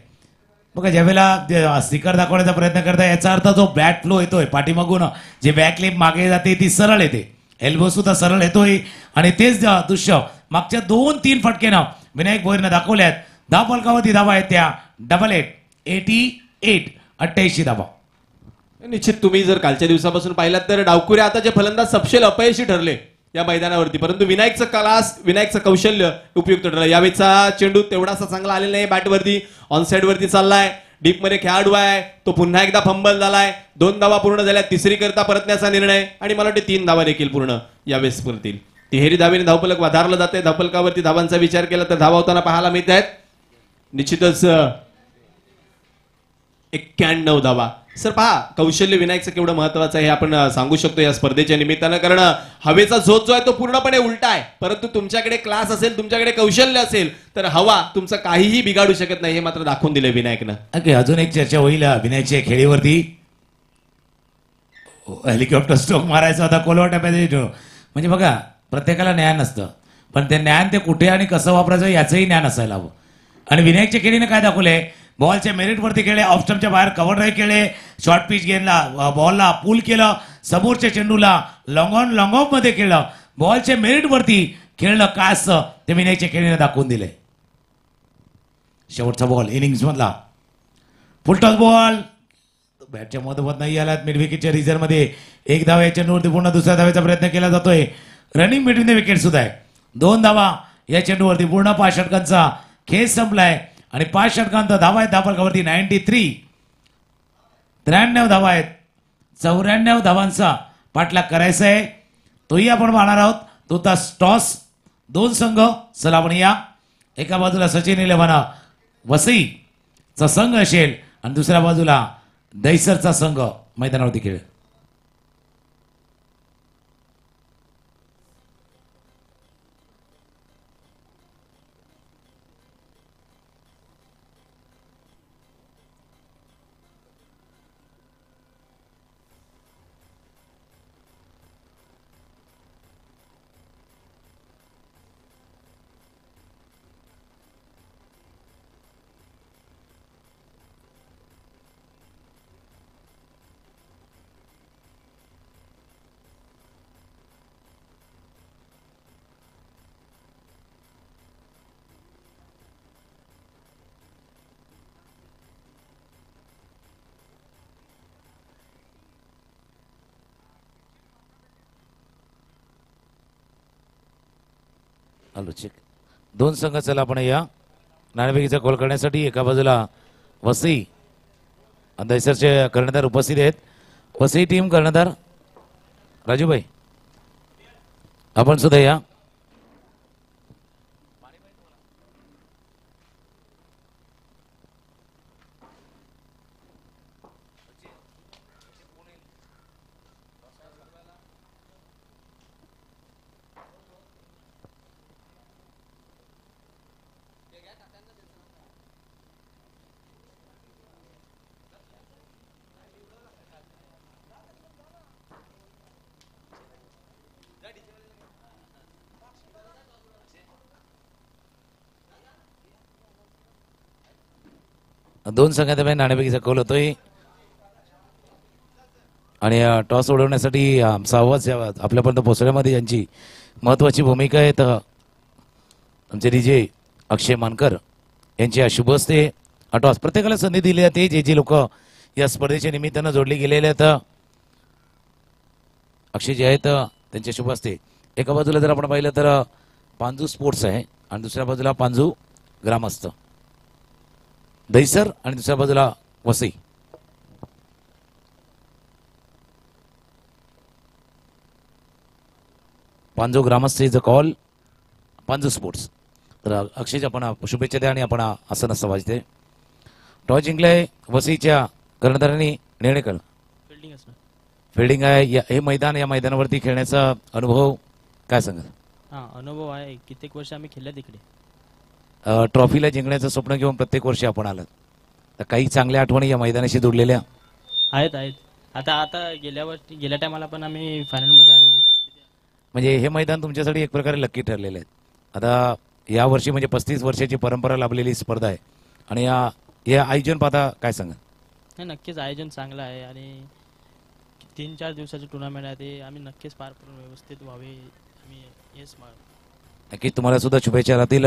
बघा. ज्यावेळेला स्टिकर दाखवण्याचा प्रयत्न करता, याचा अर्थ जो बॅट फ्लो येतोय पाठीमागून, जे बॅकलिप मागे जाते ती सरळ येते, एल्बो सुद्धा सरळ येतोय. आणि तेच दृश्य मागच्या 2-3 फटकेनं विनायक भोईरनं दाखवल्यात. धावफलकावरती धावा आहेत त्या 88, 88 धावा. निश्चित तुम्ही जर कालच्या दिवसापासून पाहिलात तर डावकुरे आता जे फलंदाज सपशेल अपयशी ठरले या मैदानावरती, परंतु विनायकचं क्लास, विनायकचं कौशल्य उपयुक्त ठरलं. यावेळेचा चेंडू तेवढासा चांगला आलेला नाही. बॅटवरती ऑन साइड वरती चाललाय. डीप मध्ये खेळाडू आहे तो. पुन्हा एकदा फंबल झालाय. 2 धावा पूर्ण झाल्या. तिसरी करता परतण्याचा निर्णय, आणि मला वाटते 3 धावा देखील पूर्ण यावेळेस करतील. तिहेरी धावेने धावफलक वधारलं जाते. धावफलकावरती धावांचा विचार केला तर धावा होताना पाहायला मिळत आहेत. निश्चितच 91 धावा. सर पहा, कौशल्य विनायकचं केवढं महत्वाचं आहे हे आपण सांगू शकतो या स्पर्धेच्या निमित्तानं. कारण हवेचा झोत जो आहे तो पूर्णपणे उलटा आहे. परंतु तुमच्याकडे क्लास असेल, तुमच्याकडे कौशल्य असेल, तर हवा तुमचं काहीही बिघाडू शकत नाही, हे मात्र दाखवून दिलं विनायकनं. ओके, अजून एक चर्चा होईल विनायकच्या खेळीवरती. हेलिकॉप्टर स्ट्रोक मारायचा होता कोलवाटा पॅसेज. म्हणजे बघा, प्रत्येकाला ज्ञान नसतं, पण ते ज्ञान ते कुठे आणि कसं वापरायचं याचंही ज्ञान असायला हवं. आणि विनायकच्या खेळीने काय दाखवले, बॉलच्या मेरिटवरती खेळले, ऑफ स्टंपच्या बाहेर कव्हर ड्राईव्ह केले, शॉर्ट पिच गेमला बॉलला पूल केलं, समोरच्या चेंडूला लॉंग ऑफ मध्ये खेळलं, बॉलच्या मेरिटवरती खेळलं. काय असतं ते विनायकच्या खेळीने दाखवून दिले. शेवटचा बॉल इनिंग्स मधला फुलटॉस बॉल बॅटच्या मधोमध नाही आलात. मिड विकेटच्या रिझर्व्हमध्ये 1 धावा या चेंडूवरती पूर्ण दुसऱ्या धावेचा प्रयत्न केला जातोय. रनिंग बिटवीन द विकेट सुद्धा आहे. 2 धावा या चेंडूवरती. पूर्ण 5 षटकांचा खेळ संपलाय आणि 5 षटकांत धावा आहेत धावफलकावरती 93. 93 धावा आहेत. 94 धावांचा पाठलाग करायचा आहे. तोही आपण पाहणार आहोत. तो तास टॉस 2 संघ सलामणी या. एका बाजूला सचिन इलेव्हन वसईचा संघ असेल आणि दुसऱ्या बाजूला दहिसरचा संघ मैदानावरती खेळ. आलो चेक. दोन संघ चला आपण या नाणेफेकीचा कॉल करण्यासाठी. एका बाजूला वसई दैसरचे कर्णधार उपस्थित आहेत. वसई टीम कर्णधार राजूभाई आपण सुद्धा या. दोन संघादरम्यान नाणेफेकीचा कौल होतोय आणि टॉस उडवण्यासाठी सहवास आपल्यापर्यंत पोहोचण्यामध्ये यांची महत्वाची भूमिका आहे. तर आमचे डीजे अक्षय मानकर यांची शुभ हस्ते टॉस प्रत्येकाला संधी दिली जाते. जे जे लोक या स्पर्धेच्या निमित्तानं जोडले गेलेले आहेत अक्षय जे आहेत त्यांच्या शुभ हस्ते. एका बाजूला जर आपण पाहिलं तर पांजू स्पोर्ट्स आहे आणि दुसऱ्या बाजूला पांजू ग्रामस्थ दैसर आणि दुसऱ्या बाजूला वसई. पांजू ग्रामस्थ is a call Panju sports. तर अक्षयच्या आपण शुभेच्छा द्या आणि आपण आसन वाजते. टॉस जिंकलाय वसईच्या कर्णधारांनी निर्णय केला. फिल्डिंग आहे. हे मैदान या मैदानावरती खेळण्याचा अनुभव काय सांगाल? हां अनुभव आहे. कित्येक वर्ष आम्ही खेळल्या तिकडे. ट्रॉफीला जिंकण्याचं स्वप्न घेऊन प्रत्येक वर्षी आपण आलात. तर काही चांगल्या आठवणी या मैदानाशी जोडलेल्या आहेत. आता गेल्या टायमाला पण आम्ही फायनलमध्ये आलेली. म्हणजे हे मैदान तुमच्यासाठी एक प्रकारे लकी ठरलेलं आहे. आता या वर्षी म्हणजे 35 वर्षाची परंपरा लाभलेली स्पर्धा आहे आणि या आयोजन पाहता काय सांगा? नाही नक्कीच आयोजन चांगलं आहे आणि 3-4 दिवसाची टुर्नामेंट आहे. ते आम्ही नक्कीच पार करून व्यवस्थित व्हावे आम्ही हेच नक्कीच तुम्हाला सुद्धा शुभेच्छा राहतील.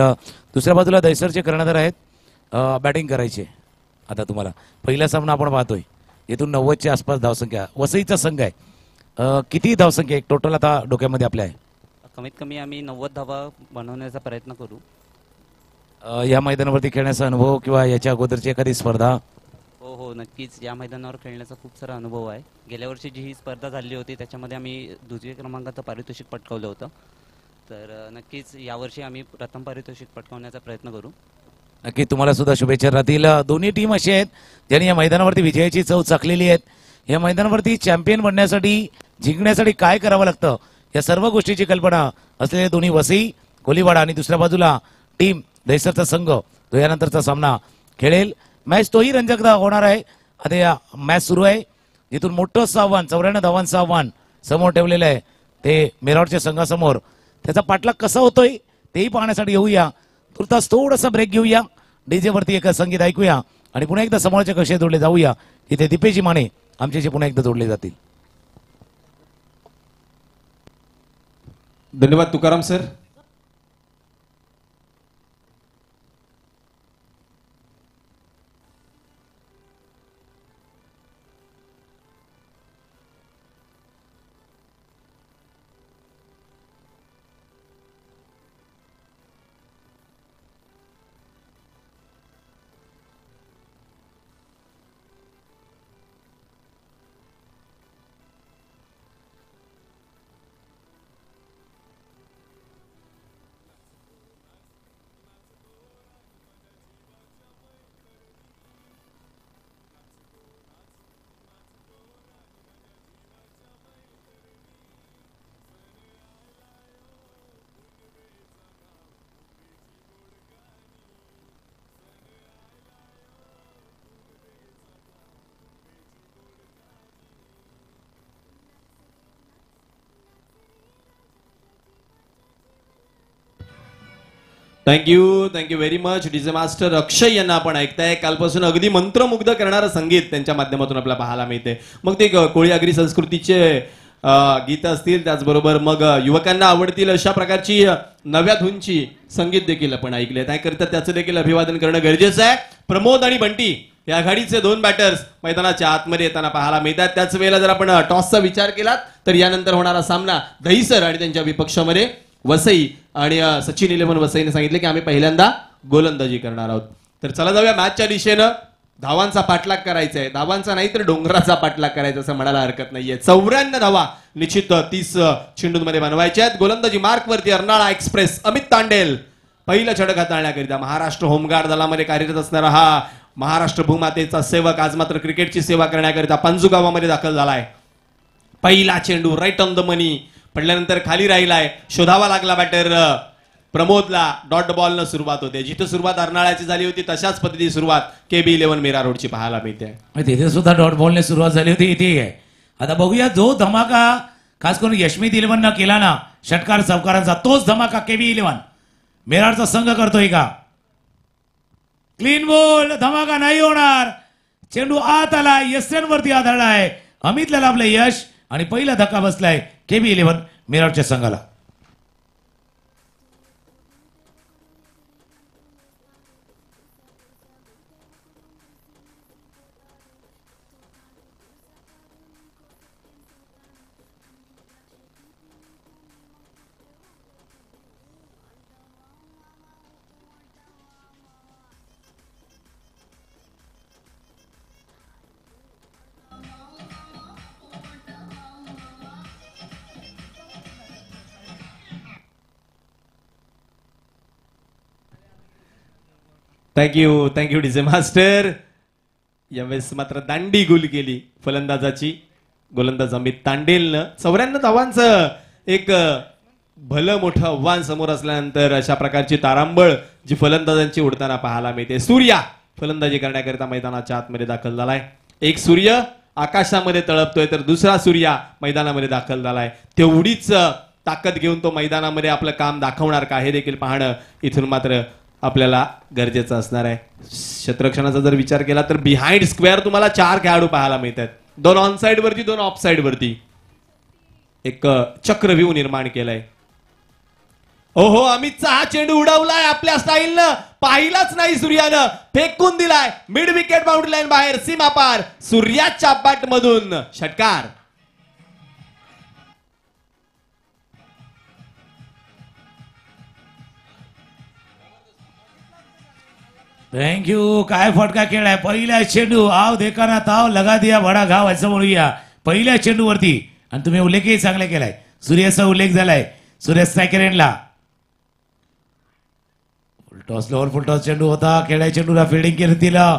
दुसऱ्या बाजूला दैसरचे कर्णधार आहेत. बॅटिंग करायचे. आता तुम्हाला पहिला सामना आपण पाहतोय. इथून 90च्या आसपास धावसंख्या वसईचा संघ आहे. किती धावसंख्या एक टोटल आता डोक्यामध्ये आपल्या आहे? कमीत कमी आम्ही 90 धावा बनवण्याचा प्रयत्न करू. या मैदानावरती खेळण्याचा अनुभव किंवा याच्या अगोदरची एखादी स्पर्धा? हो नक्कीच या मैदानावर खेळण्याचा खूप सारा अनुभव आहे. गेल्या वर्षी जी ही स्पर्धा झाली होती त्याच्यामध्ये आम्ही द्वितीय क्रमांकाचं पारितोषिक पटकावलं होतं. तर नक्कीच यावर्षी आम्ही प्रथम पारितोषिक पटकावण्याचा प्रयत्न करू. नक्की तुम्हाला सुद्धा शुभेच्छा राहतील. दोन्ही टीम अशी आहेत ज्यांनी या मैदानावरती विजयाची चव चाकलेली आहेत. या मैदानावरती चॅम्पियन बनण्यासाठी जिंकण्यासाठी काय करावं लागतं या सर्व गोष्टीची कल्पना असलेले दोन्ही वसई कोलीवाडा आणि दुसऱ्या बाजूला टीम दैसरचा संघ तो यानंतरचा सामना खेळेल. मॅच तोही रंजक होणार आहे. आता या मॅच सुरू आहे. जिथून मोठं आव्हान 94 धावांचं आव्हान समोर ठेवलेलं आहे ते मेरठच्या संघासमोर. त्याचा पाठलाग कसा होतोय तेही पाहण्यासाठी येऊया. तुर्तास थोडासा ब्रेक घेऊया. डीजे वरती एक संगीत ऐकूया आणि पुन्हा एकदा समोरच्या कक्षेत जोडले जाऊया. इथे दीपेजी माने आमच्याशी पुन्हा एकदा जोडले जातील. धन्यवाद Tukaram sir. Thank you very much. DJ master Akshay यांना आपण ऐकताय. कालपासून अगदी मंत्रमुग्ध करणारं संगीत त्यांच्या माध्यमातून आपल्याला पाहायला मिळते. मग ते कोळी आगरी संस्कृतीचे गीत असतील त्याचबरोबर मग युवकांना आवडतील अशा प्रकारची नव्या धूनची संगीत देखील आपण ऐकले. त्याकरिता त्याचं देखील अभिवादन करणं गरजेचं आहे. प्रमोद आणि बंटी या आघाडीचे दोन बॅटर्स मैदानाच्या आतमध्ये येताना पाहायला मिळतात. त्याच वेळेला जर आपण टॉसचा विचार केला तर यानंतर होणारा सामना दहिसर आणि त्यांच्या विपक्षामध्ये वसई आणि सचिन 11 वसईने सांगितले की आम्ही पहिल्यांदा गोलंदाजी करणार आहोत. तर चला जाऊया मॅचच्या दिशेनं. धावांचा पाठलाग करायचा आहे, धावांचा नाही तर डोंगराचा पाठलाग करायचा असं म्हणायला हरकत नाहीये. 94 धावा निश्चित 30 चेंडूंमध्ये बनवायच्या आहेत. गोलंदाजी मार्कवरती अर्नाळा एक्सप्रेस अमित तांडेल पहिलं षटक हाताळण्याकरिता. महाराष्ट्र होमगार्ड दलामध्ये कार्यरत असणारा हा महाराष्ट्र भूमातेचा सेवक आज मात्र क्रिकेटची सेवा करण्याकरिता पंजू गावामध्ये दाखल झालाय. पहिला चेंडू राईट ऑन द मनी पडल्यानंतर खाली राहिलाय. शोधावा लागला बॅटर प्रमोदला. डॉट बॉल न सुरुवात होते. जिथं सुरुवात अर्नाळ्याची झाली होती तशाच पद्धती सुरुवात KB 11 मीरा रोडची पाहायला मिळते. तिथे सुद्धा डॉट बॉलने सुरुवात झाली होती, इथे आहे. आता बघूया जो धमाका खास करून यशमीत 11 न केला ना षटकार चौकारांचा, तोच धमाका KB 11 मेराडचा संघ करतोय का. क्लीन बॉल, धमाका नाही होणार. चेंडू आत आला, यस्टन वरती आदळलाय. अमितला लाभलं यश आणि पहिला धक्का बसलाय KB 11 मेराडच्या संघाला. Thank you DJ master. यावेळेस मात्र दांडी गुल केली फलंदाजाची. गोलंदाज अमित तांडेलनं 94 धावांचं एक भलं मोठं आव्हान समोर असल्यानंतर अशा प्रकारची तारांबळ जी फलंदाजांची उडताना पाहायला मिळते. सूर्या फलंदाजी करण्याकरिता मैदानाच्या आतमध्ये दाखल झालाय. एक सूर्य आकाशामध्ये तळपतोय तर दुसरा सूर्या मैदानामध्ये दाखल झालाय. तेवढीच ताकद घेऊन तो मैदानामध्ये आपलं काम दाखवणार का हे देखील पाहणं इथून मात्र आपल्याला गरजेचं असणार आहे. क्षेत्ररक्षणाचा जर विचार केला तर बिहाइंड स्क्वेअर तुम्हाला 4 खेळाडू पाहायला मिळतात. 2 ऑन साइड वरती 2 ऑफ साइड वरती एक चक्रव्यूह निर्माण केलाय. ओहो, अमितचा हा चेंडू उडवलाय आपल्या स्टाईलनं. पाहिलाच नाही सूर्यानं, फेकून दिलाय. मिड विकेट बाउंड्री लाईन बाहेर, सीमा पार. सूर्याच्या बॅट मधून षटकार. थँक्यू. काय फटका खेळाय. पहिला चेंडू आव देखाना ताव लगा दिया बडा घाव असं म्हणूया. पहिल्या चेंडूवरती आणि तुम्ही उल्लेखही चांगले केलाय. सूर्याचा उल्लेख झालाय. सूर्य स्ट्रायकर एंडला फुलटॉस लोअर फुलटॉस चेंडू होता. खेळाय चेंडूला फिल्डिंग केली तिला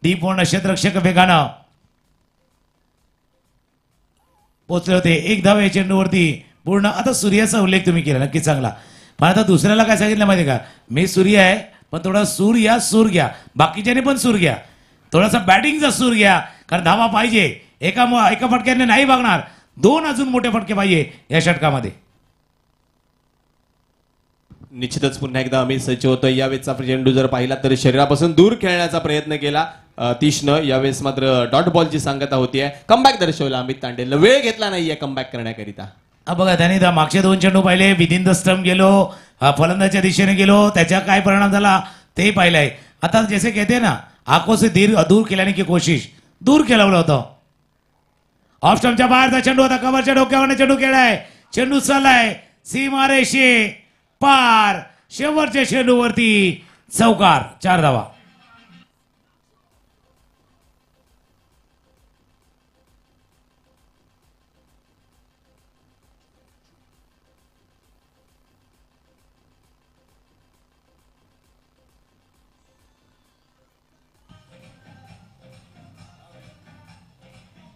डीप पूर्ण क्षेत्ररक्षक वेगानं पोचले होते. एक धाव या चेंडूवरती पूर्ण. आता सूर्याचा उल्लेख तुम्ही केला नक्की चांगला. पण आता दुसऱ्याला काय सांगितलं माहिती का, मी सूर्य आहे पण थोडा सूर घ्या. बाकीच्याने पण सूर घ्या. थोडासा बॅटिंगचा सूर घ्या कारण धावा पाहिजे. एका फटक्याने नाही बघणार. 2 अजून मोठे फटके पाहिजे या षटकामध्ये. निश्चितच पुन्हा एकदा अमित सज्ज होतोय. यावेळेसचा चेंडू जर पाहिला तर शरीरापासून दूर खेळण्याचा प्रयत्न केला तीशनं. यावेळेस मात्र डॉट बॉलची सांगता होतीये. कमबॅक दर्शवला अमित तांडेलनं. वेळ घेतला नाहीये कमबॅक करण्याकरिता. बघा त्याने मागचे 2 चेंडू पाहिले. विदिन द स्टंप गेलो, फलंदाच्या दिशेने गेलो, त्याचा काय परिणाम झाला ते पाहिलंय. आता जसे कहते ना आंखों से दूर केल्याने की कोशिश, दूर केलवलं होतं. ऑफ स्टंपच्या बाहेरचा चेंडू होता. कव्हरच्या डोक्यावर चेंडू खेळाय. चेंडू चाललाय सीमारेषे पार. शेवटच्या चेंडूवरती चौकार. 4 धावा.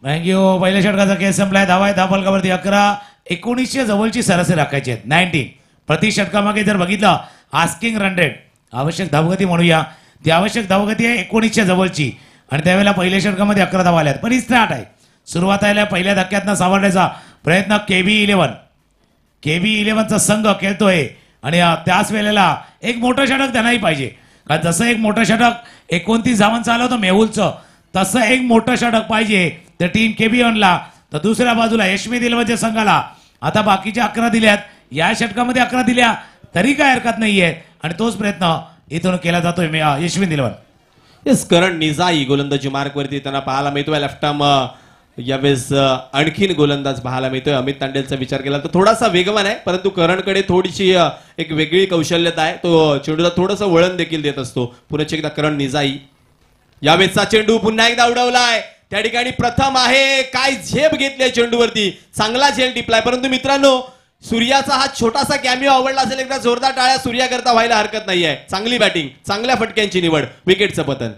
थँक्यू. पहिल्या षटकाचा खेळ संपलाय. धावा आहे धापलकावरती 11. 19च्या जवळची सरासरी राखायची आहेत. 19 प्रति षटकामागे जर बघितलं आस्किंग रन रेट आवश्यक धावगती म्हणूया ती आवश्यक धावगती आहे 19च्या जवळची. आणि त्यावेळेला पहिल्या षटकामध्ये 11 धावा आल्यात. पण ही स्टार्ट आहे. सुरुवात आहे पहिल्या धक्क्यातनं सावरण्याचा प्रयत्न KB 11चा संघ खेळतोय. आणि त्याच वेळेला एक मोठं षटक त्यांनाही पाहिजे. कारण जसं एक मोठं षटक 29 धावांचं आलं होतं मेहुलचं, तसं एक मोठं षटक पाहिजे तर टीम KB 11ला. तर दुसऱ्या बाजूला यशमीत 11च्या संघाला आता बाकीच्या 11 दिल्यात. या षटकामध्ये 11 दिल्या तरी काय हरकत नाहीये. आणि तोच प्रयत्न इथून केला जातोय यशमीत 11. येस, करण निजाई गोलंदाजी मार्कवरती त्यांना पाहायला मिळतोय. लेफ्ट आर्म यावेळेस आणखीन गोलंदाज पाहायला मिळतोय. अमित तांडेलचा विचार केला तर थोडासा वेगवान आहे, परंतु करणकडे थोडीशी एक वेगळी कौशल्यता आहे. तो चेंडूला थोडंसं वळण देखील देत असतो. पुन्हा एकदा करण निजाई. यावेळेसचा चेंडू पुन्हा एकदा उडवलाय. त्या ठिकाणी प्रथम आहे. काय झेप घेतली चेंडूवरती, चांगला झेल टिपलाय. परंतु मित्रांनो, सूर्याचा हा छोटासा कॅमिओ आवडला असेल, एकदा जोरदार टाळ्या सूर्या करता व्हायला हरकत नाहीये. चांगली बॅटिंग, चांगल्या फटक्यांची निवड, विकेटचं पतन.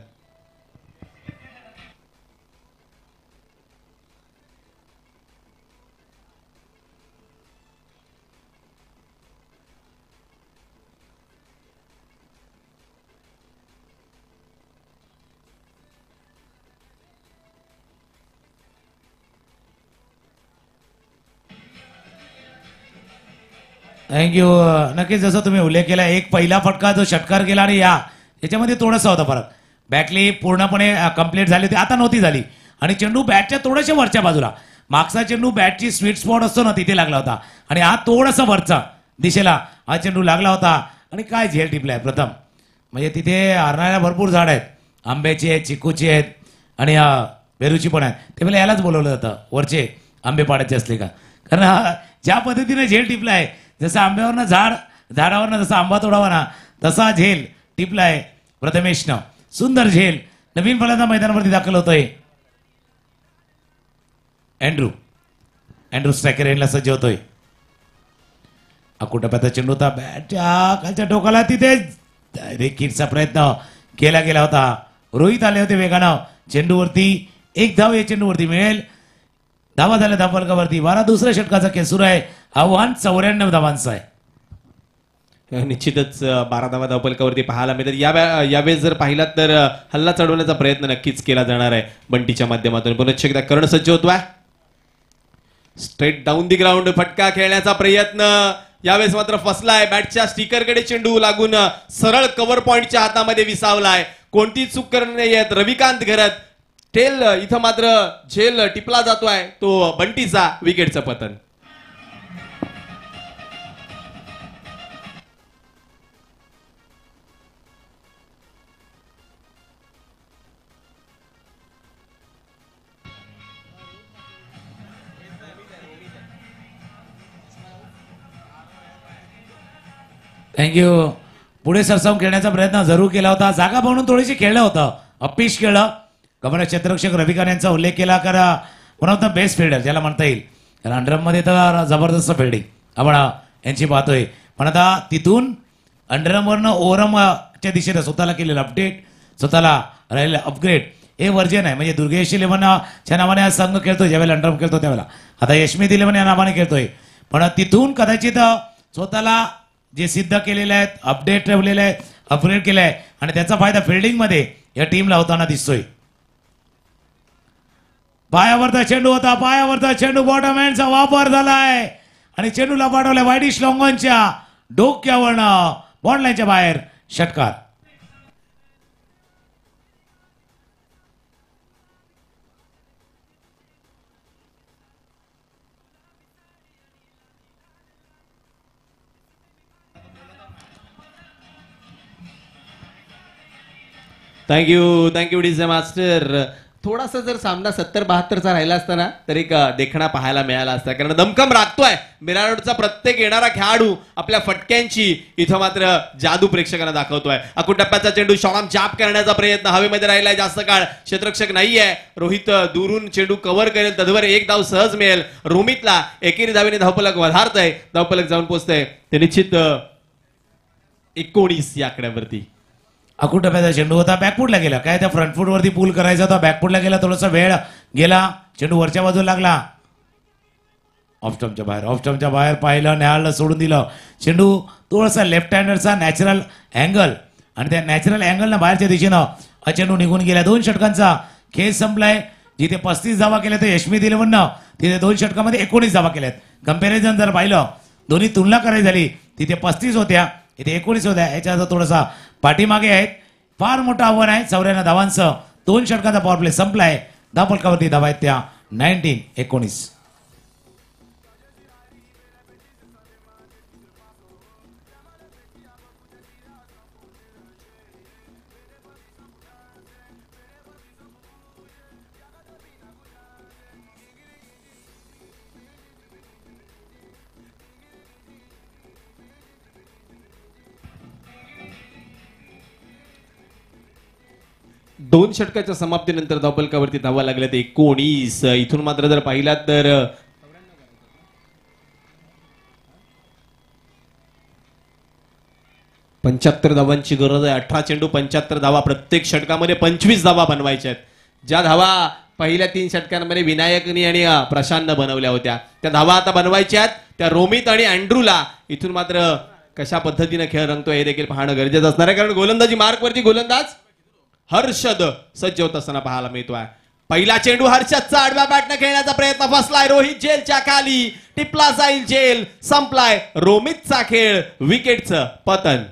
थँक्यू. नक्कीच जसं तुम्ही उल्लेख केला, एक पहिला फटका जो षटकार गेला आणि याच्यामध्ये थोडासा होता फरक. बॅटली पूर्णपणे कंप्लीट झाली होती, आता नव्हती झाली आणि चेंडू बॅटच्या थोड्याशा वरच्या बाजूला, मागचा चेंडू बॅटची स्वीट स्पॉट असतो ना, तिथे लागला होता आणि हा थोडासा वरचा दिशेला हा चेंडू लागला होता. आणि काय झेल टिपलाय प्रथम, म्हणजे तिथे हरणाऱ्या भरपूर झाड आहेत, आंब्याची आहेत, चिकूची आहेत आणि पेरूची पण आहेत. ते मला यालाच बोलवलं जातं वरचे आंबे पाडायचे असले का, कारण ज्या पद्धतीने झेल टिपलाय, जसं आंब्यावरनं झाडावरनं जसा आंबा तोडावा ना, तसा झेल टिपलाय प्रथमेशनं. सुंदर झेल. नवीन फलंदाज मैदानावरती दाखल होतोय. अँड्रू स्ट्रायकर एंडला सज्ज होतोय. अकुटप्याचा चेंडू होता बॅटच्या खालच्या टोकाला, तिथे रेकीचा प्रयत्न केला गेला होता. रोहित आले होते वेगानं चेंडूवरती. एक धाव या चेंडूवरती मिळेल. धावा झाल्या धावफलकावरती. 12 दुसऱ्या षटकाचा खेळ सुरू आहे. आव्हान 94 धावांचं आहे. निश्चितच 12 धावा धावफलकावरती पाहायला मिळतात. यावेळेस जर पाहिलात तर हल्ला चढवण्याचा प्रयत्न नक्कीच केला जाणार आहे बंटीच्या माध्यमातून. पुन्हा एकदा कर्ण सज्ज होतोय. स्ट्रेट डाऊन दी ग्राउंड फटका खेळण्याचा प्रयत्न यावेळेस मात्र फसलाय. बॅटच्या स्टिकरकडे चेंडू लागून सरळ कव्हर पॉइंटच्या हातामध्ये विसावलाय. कोणती चूक करणे येत रविकांत घरत. टेल इथं मात्र झेल टिपला जातोय तो बंटीचा. विकेटचं पतन. थँक्यू. पुढे सरसावून खेळण्याचा प्रयत्न जरूर केला होता. जागा बनवून थोडीशी खेळलं होतं, अपीश खेळलं. कमरा क्षेत्ररक्षक रविकांत यांचा उल्लेख केला, कारण one of the best fielder ज्याला म्हणता येईल. कारण अंडरमध्ये तर जबरदस्त फिल्डिंग आपण यांची पाहतोय. पण आता तिथून अंडरमवरनं ओव्हरमच्या दिशेनं स्वतःला केलेलं अपडेट, स्वतःला राहिलेलं अपग्रेड हे वर्जन आहे. म्हणजे दुर्गेश इलेव्हनच्या नावाने हा संघ खेळतोय, ज्यावेळेला अंडरम खेळतो त्यावेळेला. आता यशमीत इलेव्हन या नावाने खेळतोय. पण तिथून कदाचित स्वतःला जे सिद्ध केलेले आहेत, अपडेट ठेवलेले आहेत, अपग्रेड केलं आहे आणि त्याचा फायदा फिल्डिंगमध्ये या टीमला होताना दिसतोय. पायावरचा चेंडू होता, पायावरचा चेंडू बॉटम हँडचा वापर झालाय आणि चेंडूला पाठवलाय वाईडिश लॉंगॉनच्या डोक्यावरनं बॉन्ड लाईनच्या बाहेर. षटकार. Thank you DJ master. थोडासा जर सामना 70-72चा राहिला असताना तर एक देखणा पाहायला मिळाला असता, कारण दमखम राखतोय मिराडचा प्रत्येक येणारा खेळाडू आपल्या फटक्यांची. इथं मात्र जादू प्रेक्षकांना दाखवतोय. अकुटप्प्याचा चेंडू शॉर्ट जाप करण्याचा प्रयत्न हवेमध्ये राहिलाय जास्त काळ. क्षेत्ररक्षक नाहीये. रोहित दूरून चेंडू कव्हर करेल, तदवर एक धाव सहज मिळेल. रोमितला एकेरी धावेने धावफलक वधारतय, धावफलक जाऊन पोहोचतंय ते निश्चित 19 या आकड्यावरती. अकुटप्याचा चेंडू होता, बॅकफुटला गेला. काय त्या फ्रंट फूट वरती पूल करायचा होता, बॅकफुटला गेला, थोडासा वेळ गेला. चेंडू वरच्या बाजूला लागला, ऑफ स्टंपच्या बाहेर पाहिलं, न्याहाळलं, सोडून दिलं. चेंडू थोडासा लेफ्ट हँडरचा नॅचरल अँगल आणि त्या नॅचरल अँगलनं बाहेरच्या दिशेनं हा चेंडू निघून गेला. 2 षटकांचा खेळ संपलाय. जिथे 35 धावा केल्या तर यशमीत इलेव्हननं, तिथे 2 षटकामध्ये 19 धावा केल्यात. कंपॅरिझन जर पाहिलं, दोन्ही तुलना करायची झाली, तिथे 35 होत्या, इथे 19 होत्या. याच्या थोडासा पाठीमागे आहेत. फार मोठं आव्हान आहे 94 धावांचं. 2 षटकांचा पॉवर प्ले संपलाय. धावफलकावरती धावा आहेत त्या 19-19. 2 षटकाच्या समाप्तीनंतर धावफलकावरती धावा लागल्यात 19. इथून मात्र जर पाहिलात तर 75 धावांची गरज आहे. 18 चेंडू 75 धावा, प्रत्येक षटकामध्ये 25 धावा बनवायच्या आहेत. ज्या धावा पहिल्या 3 षटकांमध्ये विनायकनी आणि प्रशांतनं बनवल्या होत्या त्या धावा आता बनवायच्या आहेत. त्या रोमित आणि अँड्रूला. इथून मात्र कशा पद्धतीने खेळ रंगतोय हे देखील पाहणं गरजेचं असणार आहे, कारण गोलंदाजी मार्कवरती गोलंदाज हर्षद सज्ज होत असताना पाहायला मिळतोय. पहिला चेंडू हर्षदचा आडव्या बॅटने खेळण्याचा प्रयत्न फसलाय. रोहित जेलच्या खाली, टिपला जाईल जेल, संपलाय रोमितचा खेळ, विकेटचं पतन.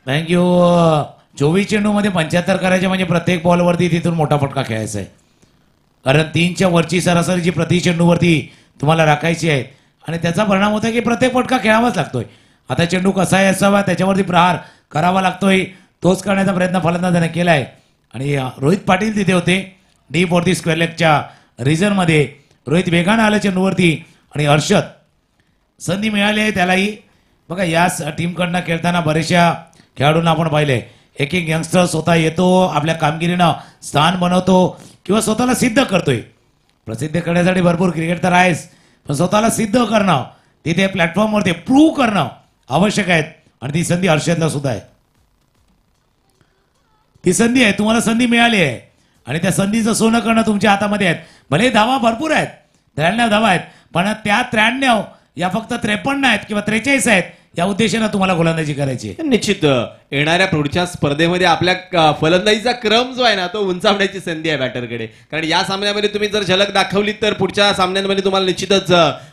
थँक्यू. 24 चेंडू मध्ये 75 करायचे म्हणजे प्रत्येक बॉलवरती तिथून मोठा फटका खेळायचा आहे, कारण 3च्या वरची सरासरी जी प्रति चेंडूवरती तुम्हाला राखायची आहे आणि त्याचा परिणाम होता की प्रत्येक फटका खेळावाच लागतोय. आता चेंडू कसाही असावा त्याच्यावरती प्रहार करावा लागतोय, तोच करण्याचा प्रयत्न फलंदाजाने केलाय. आणि रोहित पाटील तिथे होते डीप वरती स्क्वेअर लेगच्या रिझनमध्ये. रोहित वेगानं आलं चेंडूवरती आणि हर्षद संधी मिळाली आहे त्यालाही. बघा या टीमकडनं खेळताना बरेचशा खेळाडूंना आपण पाहिले, एक एक यंगस्टर स्वतः येतो, आपल्या कामगिरीनं स्थान बनवतो किंवा स्वतःला सिद्ध करतोय. प्रसिद्ध करण्यासाठी भरपूर क्रिकेट तर आहेच, पण स्वतःला सिद्ध करणं, तिथे प्लॅटफॉर्मवरती प्रूव्ह करणं आवश्यक आहे. आणि ती संधी हर्षदला सुद्धा आहे. ती संधी आहे, तुम्हाला संधी मिळाली आहे आणि त्या संधीचं सोनं करणं तुमच्या हातामध्ये आहेत. भले धावा भरपूर आहेत, 93 धावा आहेत, पण त्या 93 या फक्त 53 आहेत किंवा 43 आहेत, या उद्देशाने तुम्हाला गोलंदाजी करायची आहे. निश्चित येणाऱ्या पुढच्या स्पर्धेमध्ये आपल्या फलंदाजीचा क्रम जो आहे ना तो उंचावण्याची संधी आहे बॅटरकडे, कारण या सामन्यामध्ये तुम्ही जर झलक दाखवली तर पुढच्या सामन्यांमध्ये तुम्हाला निश्चितच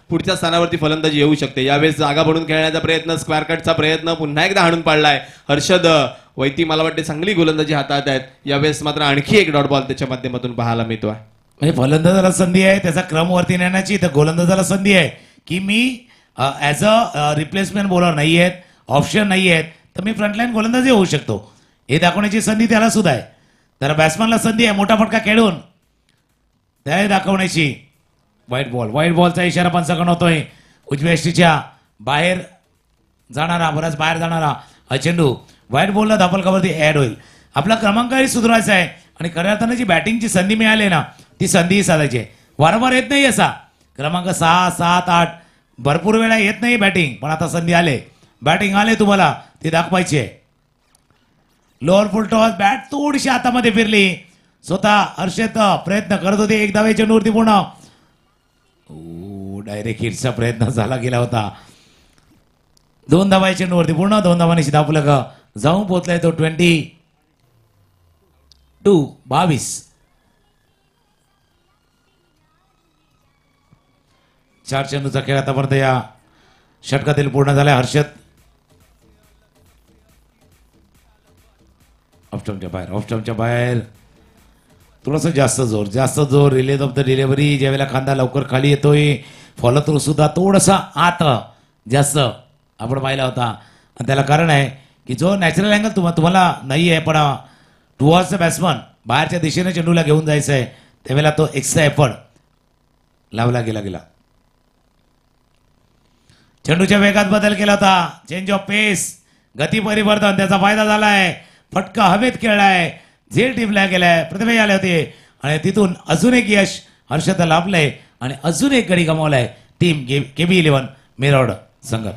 पुढच्या स्थानावरती फलंदाजी येऊ शकते. यावेळेस जागा बनवून खेळण्याचा प्रयत्न, स्क्वेअर कटचा प्रयत्न पुन्हा एकदा हाणून पाडलाय हर्षद वैती. मला वाटते चांगली गोलंदाजी हातात आहेत. यावेळेस मात्र आणखी एक डॉट बॉल त्याच्या माध्यमातून पाहायला मिळतोय. म्हणजे फलंदाजाला संधी आहे त्याचा क्रम वरती नेण्याची, तर गोलंदाजाला संधी आहे की मी ॲज अ रिप्लेसमेंट बॉलर नाही आहेत, ऑप्शन नाही आहेत, तर मी फ्रंटलाईन गोलंदाजी होऊ शकतो हे दाखवण्याची संधी त्याला सुद्धा आहे. तर बॅट्समॅनला संधी आहे मोठा फटका खेळून त्या दाखवण्याची. व्हाईट बॉलचा इशारा पंचाकडून होतोय. उजव्या यष्टीच्या बाहेर जाणारा, बराच बाहेर जाणारा हा चेंडू व्हाईट बॉलला धापलकावरती ऍड होईल. आपला क्रमांकही सुधारायचा आहे आणि खऱ्या अर्थानं जी बॅटिंगची संधी मिळाली ना ती संधीही साधायची आहे. वारंवार येत नाही असा क्रमांक 6, 7, 8 भरपूर वेळा येत नाही बॅटिंग, पण आता संधी आले, बॅटिंग आले तुम्हाला ती दाखवायची आहे. लोअर फुल टॉस, बॅट थोडीशी हातामध्ये फिरली, स्वतः हर्षद प्रयत्न करत होते. एक धावे चेंडूवरती पूर्ण डायरेक्ट हिटचा प्रयत्न झाला गेला होता. 2 धावा चेंडूवरती पूर्ण 2 धावांनी धावलं जाऊन पोहोचलाय तो 22. 4 चेंडूचा खेळ आतापर्यंत या षटकातील पूर्ण झालाय. हर्षद ऑफस्टम्पच्या बाहेर थोडंसं जास्त जोर. रिलीज ऑफ द डिलिव्हरी, ज्यावेळेला खांदा लवकर खाली येतोय, फॉलो थ्रू सुद्धा थोडासा आत जास्त आपण पाहिला होता. आणि त्याला कारण आहे की जो नॅचरल अँगल तुम्हाला नाही आहे, पण टुवर्ड्स द बॅट्समन बाहेरच्या दिशेने चेंडूला घेऊन जायचं आहे, त्यावेळेला तो एक्स्ट्रा एफर्ट लावला गेला. चेंडूच्या वेगात बदल केला होता, चेंज ऑफ पेस, गती परिवर्तन, त्याचा फायदा झालाय. फटका हवेत खेळलाय, झेल टिपला गेलाय, प्रतिभा आले होते आणि तिथून अजून एक यश हर्षद लाभलंय आणि अजून एक गडी गमावलाय टीम KB11 मेरठ संघ.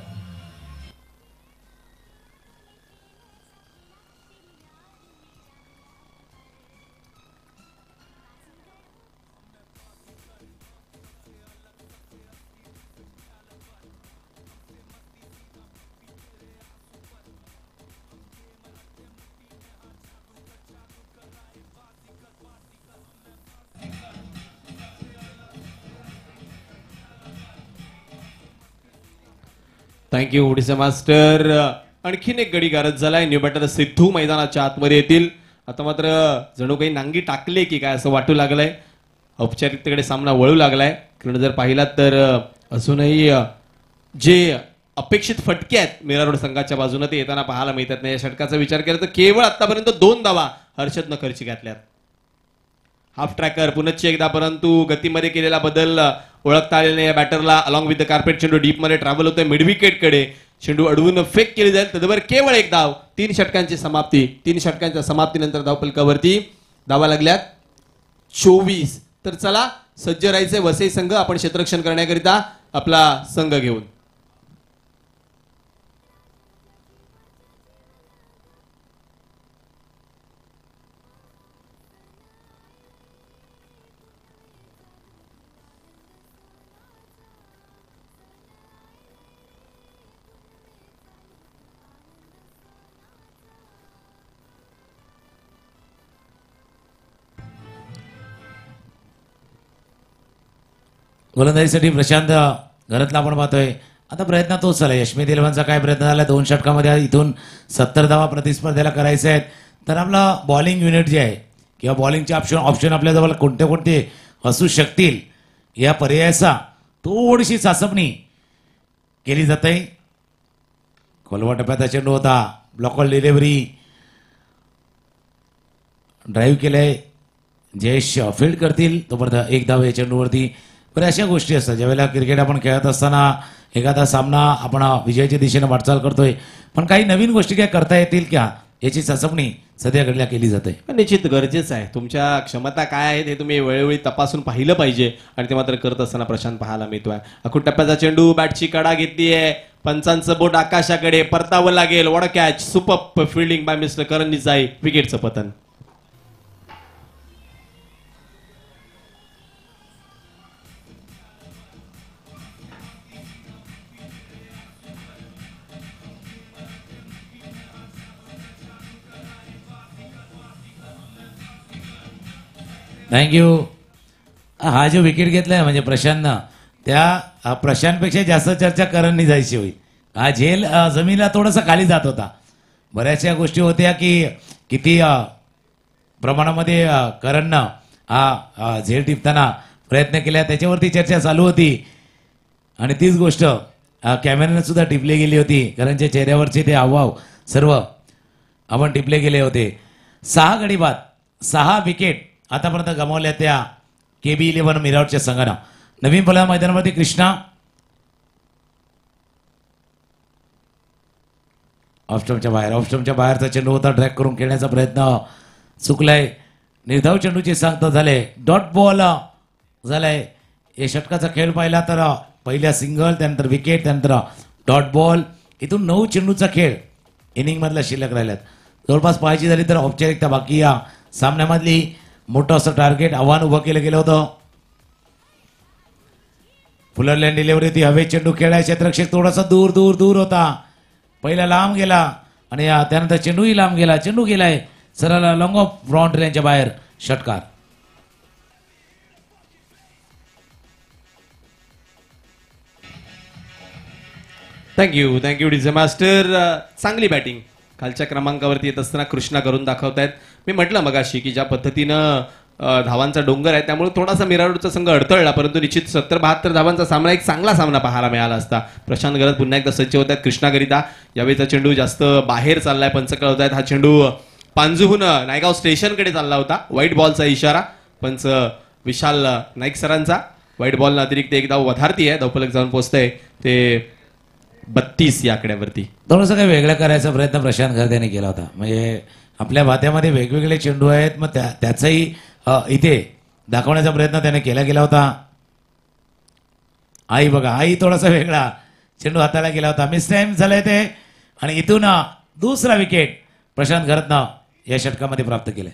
Thank you Odisha master. आणखीन एक गडी गारद झालाय. न्यू बॅटर सिद्धू मैदानाच्या आतमध्ये येतील. आता मात्र जणू काही नांगी टाकले की काय असं वाटू लागलंय. औपचारिकतेकडे सामना वळू लागलाय. कारण जर पाहिलात तर अजूनही जे अपेक्षित फटके आहेत मीरा रोड संघाच्या बाजूने ते येताना पाहायला मिळतात नाही. या षटकाचा विचार केला तर केवळ आतापर्यंत 2 धावा हर्षदनं खर्ची घातल्यात. हाफ ट्रॅकर पुनश्च एकदा, परंतु गतीमध्ये केलेला बदल ओळखता आलेला नाही या बॅटरला. अलॉंग विथ द कार्पेट चेंडू डीप मध्ये ट्रॅव्हल होतोय मिड विकेट कडे. चेंडू अडवून फेक केली जाईल. तदवर केवळ एक धाव. 3 षटकांची समाप्ती. 3 षटकांच्या समाप्तीनंतर धावफलकावरती धावा लागल्यात 24. तर चला सज्ज राहायचे वसई संघ आपण क्षेत्ररक्षण करण्याकरिता आपला संघ घेऊन. गोलंदाजीसाठी प्रशांत घरातला आपण पाहतोय. आता प्रयत्न तोच झाला. यशमी दिलवानचा काय प्रयत्न झाला 2 षटकामध्ये इथून 70 धावा प्रतिस्पर्ध्याला करायचे आहेत. तर आपला बॉलिंग युनिट जे आहे किंवा बॉलिंगचे ऑप्शन आपल्याजवळ कोणते कोणते असू शकतील या पर्यायाचा थोडीशी चाचपणी केली जाते. खोलवा टप्प्याचा चेंडू होता. ब्लॉकॉल डिलिव्हरी ड्राईव्ह केलंय. जयेश फील्ड करतील तोपर्यंत 1 धाव या चेंडूवरती. बरं अशा गोष्टी असतात ज्यावेळेला क्रिकेट आपण खेळत असताना एखादा सामना आपण विजयाच्या दिशेने वाटचाल करतोय पण काही नवीन गोष्टी काय करता येतील का याची चाचपणी सध्या घडल्या केली जाते. निश्चित गरजेचं आहे. तुमच्या क्षमता काय आहेत हे तुम्ही वेळोवेळी तपासून पाहिलं पाहिजे आणि ते मात्र करत असताना प्रशांत पाहायला मिळतोय. अखूट टप्प्याचा चेंडू बॅटची कडा घेतलीये. पंचांचं बोट आकाशाकडे परतावं लागेल. What catch super fielding by mister Karan Nijai. विकेटचं पतन. थँक्यू. हा जो विकेट घेतलाय म्हणजे प्रशांतनं त्या प्रशांतपेक्षा जास्त चर्चा करणनी जायची होईल. हा झेल जमिनीला थोडासा खाली जात होता. बऱ्याचशा गोष्टी होत्या की किती प्रमाणामध्ये करणनं हा झेल टिपताना प्रयत्न केला त्याच्यावरती चर्चा चालू होती आणि तीच गोष्ट कॅमेऱ्याने सुद्धा टिपली गेली होती. करणच्या चेहऱ्यावरचे ते हावभाव सर्व आपण टिपले गेले होते. 6 गडी बाद 6 विकेट आतापर्यंत गमावल्या त्या KB11 मिरावटच्या संघानं. नवीन फलंदाज मैदानावरती कृष्णा. ऑफस्टम्पच्या बाहेरचा चेंडू होता. ट्रॅक करून खेळण्याचा प्रयत्न चुकलाय. निर्धाव चेंडूची सांगता झाले. डॉट बॉल झालाय. या षटकाचा खेळ पाहिला तर पहिल्या सिंगल त्यानंतर विकेट त्यानंतर डॉट बॉल. इथून 9 चेंडूचा खेळ इनिंग मधला शिल्लक राहिल्यात. जवळपास पाहायची झाली तर औपचारिकता बाकी या सामन्यामधली मोठं असं टार्गेट आव्हान उभं केलं गेलं होतं. फुलर लँड डिलिव्हरी होती. हवे चेंडू खेळाय. क्षेत्ररक्षक थोडासा दूर दूर दूर होता. पहिला लांब गेला आणि त्यानंतर चेंडूही लांब गेला. चेंडू गेलाय सरळ लॉंग ऑफ बाउंड्रीच्या बाहेर. षटकार. Thank you DJ master. चांगली बॅटिंग खालच्या क्रमांकावरती येत असताना कृष्णा करून दाखवतायत. मी म्हटलं मगाशी की ज्या पद्धतीनं धावांचा डोंगर आहे त्यामुळे थोडासा मिराडूचा संघ अडथळला परंतु निश्चित 70-72 धावांचा सामना एक चांगला सामना पाहायला मिळाला असता. प्रशांत गरज पुन्हा एकदा सज्ज होत आहेत कृष्णाकरिता. यावेळीचा चेंडू जास्त बाहेर चाललाय. पंच कळवत आहेत. हा चेंडू पांजूहून नायगाव स्टेशनकडे चालला होता. व्हाईट बॉलचा इशारा पंच विशाल नाईक सरांचा. व्हाईट बॉलनं अतिरिक्त एक धाव वधारती आहे. धावफलक जाऊन पोहोचतंय ते 32 या आकड्यावरती. थोडंसं काही वेगळं करायचा प्रयत्न प्रशांत गर्देने केला होता. म्हणजे आपल्या भात्यामध्ये वेगवेगळे चेंडू आहेत मग त्याचाही इथे दाखवण्याचा प्रयत्न त्याने केला गेला होता. आई बघा आई थोडासा वेगळा चेंडू हाताला गेला होता. मिस टाइम झालाय ते आणि इथून दुसरा विकेट प्रशांत घरतनं या षटकामध्ये प्राप्त केलंय.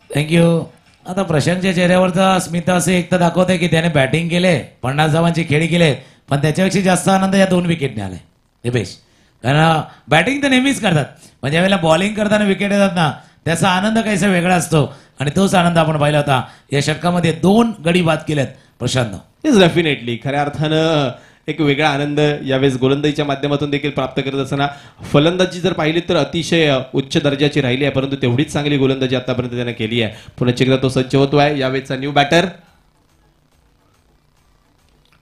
थँक्यू. आता प्रशांतच्या चेहऱ्यावरचा स्मिता असे एक तर दाखवते की त्याने बॅटिंग केले 50 धावांची खेळी केले पण त्याच्यापेक्षा जास्त आनंद या 2 विकेटने आलाय. हे बेश कारण बॅटिंग तर नेहमीच करतात पण ज्यावेळेला बॉलिंग करताना विकेट येतात ना त्याचा आनंद काहीसा वेगळा असतो आणि तोच आनंद आपण पाहिला होता या षटकामध्ये 2 गडी बाद केलेत प्रशांतनं. इज डेफिनेटली खऱ्या अर्थानं एक वेगळा आनंद यावेळेस गोलंदाजीच्या माध्यमातून देखील प्राप्त करत असताना फलंदाजी जर पाहिली तर अतिशय उच्च दर्जाची राहिली आहे, परंतु तेवढीच चांगली गोलंदाजी आतापर्यंत त्याने केली आहे. पुन्हा एकदा तो सज्ज होतोय यावेळेसचा न्यू बॅटर.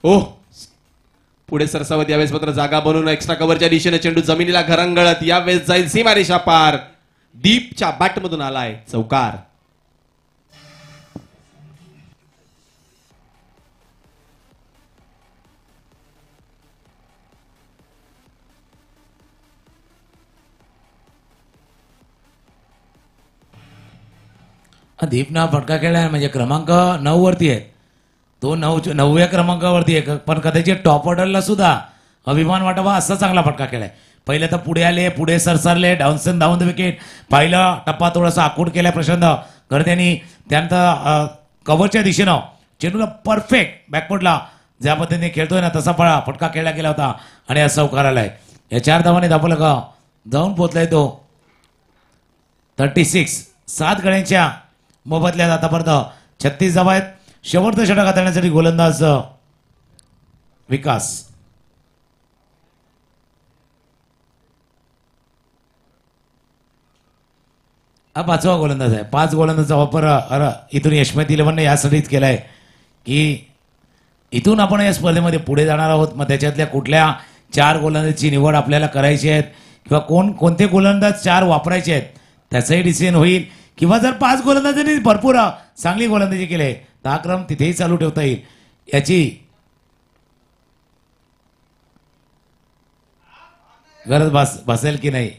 ओह, पुढे सरसावत यावेळेस मात्र जागा बनवून एक्स्ट्रा कव्हरच्या दिशेने चेंडू जमिनीला घरंगळत यावेळेस जाईल सीमारेषा पार. दीपच्या बॅटमधून आलाय चौकार. दीपनं फटका केलाय म्हणजे क्रमांक 9 वरती आहेत. तो 9व्या क्रमांकावरती आहे, पण कदाचित टॉप ऑर्डरला सुद्धा अभिमान वाटावा असा चांगला फटका केलाय. पहिले तर पुढे आले, पुढे सरसारले, डाऊनसन धावून द विकेट. पहिला टप्पा थोडासा आखूड केलाय प्रशांत गर्द्यांनी. त्यानंतर कव्हरच्या दिशेनं चेंडूला परफेक्ट बॅकवर्डला ज्या पद्धतीने खेळतोय ना तसा फटका खेळला गेला होता आणि असा उकार आलाय. या 4 धावांनी दाबलं का जाऊन पोहोचलाय तो 36. 7 गड्यांच्या मोबदल्यात आतापर्यंत 36 धावा आहेत. शेवटचं षटक हाताळण्यासाठी गोलंदाज विकास. हा 5वा गोलंदाज आहे. 5 गोलंदाजाचा वापर इथून यशमत 11ने यासाठीच केलाय की इथून आपण या स्पर्धेमध्ये पुढे जाणार आहोत. मग त्याच्यातल्या कुठल्या 4 गोलंदाजाची निवड आपल्याला करायची आहेत किंवा कोणते गोलंदाज 4 वापरायचे आहेत त्याचंही डिसिजन होईल. किंवा जर 5 गोलंदाजांनी भरपूर चांगली गोलंदाजी केली तर हा क्रम तिथेही चालू ठेवता येईल. याची गरज भासेल की नाही.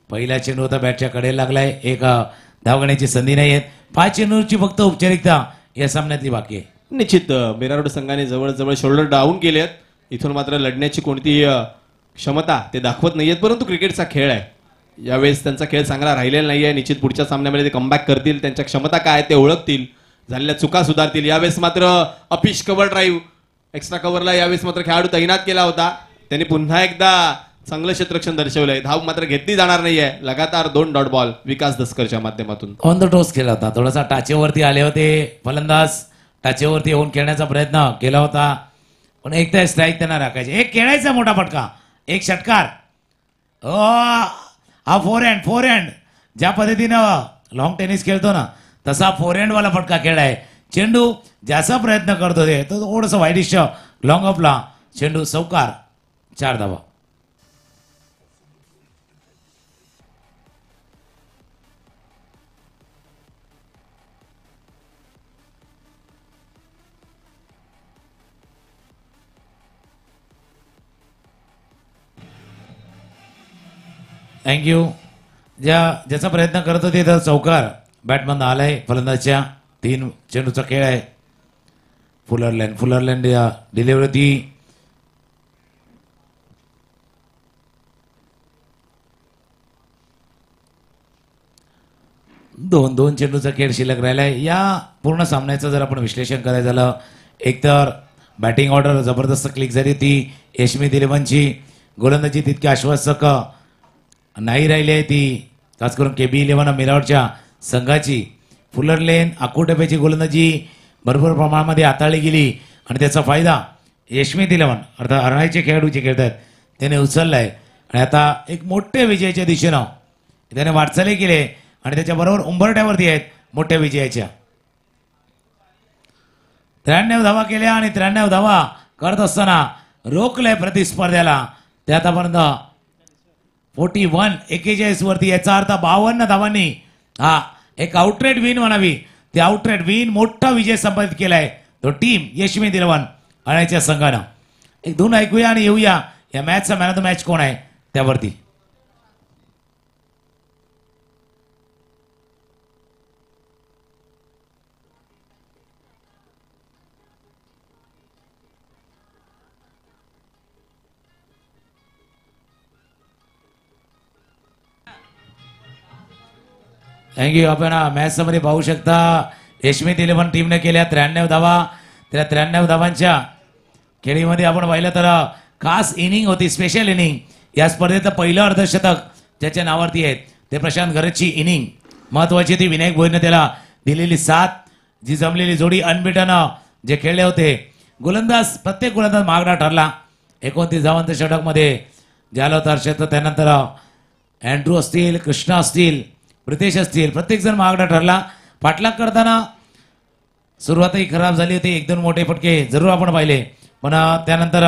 पहिला चेंडू होता बॅटच्या कडेला लागलाय. एक धावगण्याची संधी नाही आहेत. 5 चेंडूची फक्त औपचारिकता या सामन्यातली बाकी आहे. निश्चित मिरारोड संघाने जवळजवळ शोल्डर डाऊन केलेत. इथून मात्र लढण्याची कोणती क्षमता ते दाखवत नाहीयेत, परंतु क्रिकेटचा खेळ आहे. यावेळेस त्यांचा खेळ चांगला राहिलेला नाहीये. निश्चित पुढच्या सामन्यामध्ये ते कमबॅक करतील. त्यांच्या क्षमता काय ते ओळखतील, झालेल्या चुका सुधारतील. यावेळेस मात्र अपिश कव्हर ड्राईव्ह एक्स्ट्रा कव्हरला यावेळेस मात्र खेळाडू तैनात केला होता. त्यांनी पुन्हा एकदा चांगलं क्षेत्ररक्षण दर्शवलंय. धाव मात्र घेतली जाणार नाहीये. लगातार 2 डॉट बॉल विकास दसकरच्या माध्यमातून. ऑन द टोस केला होता. थोडासा टाचेवरती आले होते फलंदाज. टाचेवरती येऊन खेळण्याचा प्रयत्न केला होता पण एकदा स्ट्राईक त्यांना राखायचे. एक खेळायचा मोठा फटका, एक षटकार. हा फोर हँड ज्या पद्धतीनं लॉंग टेनिस खेळतो ना तसा फोरहँडवाला फटका खेळाय. चेंडू ज्याचा प्रयत्न करतो ते तो थोडंसं वाईडिश लॉंग ऑफला चेंडू चौकार. 4 धावा. थँक्यू. ज्याचा प्रयत्न करत होते तर चौकार बॅटमधून आलाय. फलंदाजच्या 3 चेंडूचा खेळ आहे. फुलरलँड डिलिव्हरी होती. दोन चेंडूचा खेळ शिल्लक राहिलाय. या पूर्ण सामन्याचं जर आपण विश्लेषण करायचं झालं एकतर बॅटिंग ऑर्डर जबरदस्त क्लिक झाली ती यशमी 11ची. गोलंदाजी तितकी आश्वासक नाही राहिली आहे ती, खास करून KB 11 मिरावरच्या संघाची. फुलरलेन आकुटप्याची गोलंदाजी भरपूर प्रमाणामध्ये हाताळली गेली आणि त्याचा फायदा यशमी 11 अर्थात हरणाईचे खेळाडू जे खेळतात त्याने उचललाय. आणि आता एक मोठ्या विजयाच्या दिशेनं त्याने वाटचाली केली आणि त्याच्याबरोबर उंबरट्यावरती आहेत मोठ्या विजयाच्या. 93 धावा केल्या आणि 93 धावा करत असताना रोखलंय प्रतिस्पर्ध्याला. ते आतापर्यंत 41 वरती. याचा अर्थ 52 धावांनी हा एक आउटरेट विन म्हणावी. ते आउटरेट विन मोठा विजय संपादित केलाय तो टीम यशमी 11 हरणाईच्या संघानं. एक धून ऐकूया आणि येऊया या मॅचचा मॅन ऑफ द मॅच कोण आहे त्यावरती. थँक्यू. आपण मॅच मध्ये पाहू शकता यशमी 11 टीमने केल्या 93 धावा. त्या 93 धावांच्या खेळीमध्ये आपण पाहिलं तर खास इनिंग होती, स्पेशल इनिंग. या स्पर्धेचं पहिलं अर्धशतक ज्याच्या नावावरती आहेत ते प्रशांत गरजची इनिंग महत्वाची ती विनायक भोईरने त्याला दिलेली साथ, जी जमलेली जोडी अनबिटन जे खेळले होते. गोलंदाज प्रत्येक गोलंदाज महागडा ठरला. 29 धावांत षटकमध्ये झालं होतं क्षेत्र. त्यानंतर अँड्रू असतील, कृष्णा असतील, प्रितेश असतील, प्रत्येक जण महागडा ठरला. पाठलाग करताना सुरुवातही खराब झाली होती. 1-2 मोठे फटके जरूर आपण पाहिले, पण त्यानंतर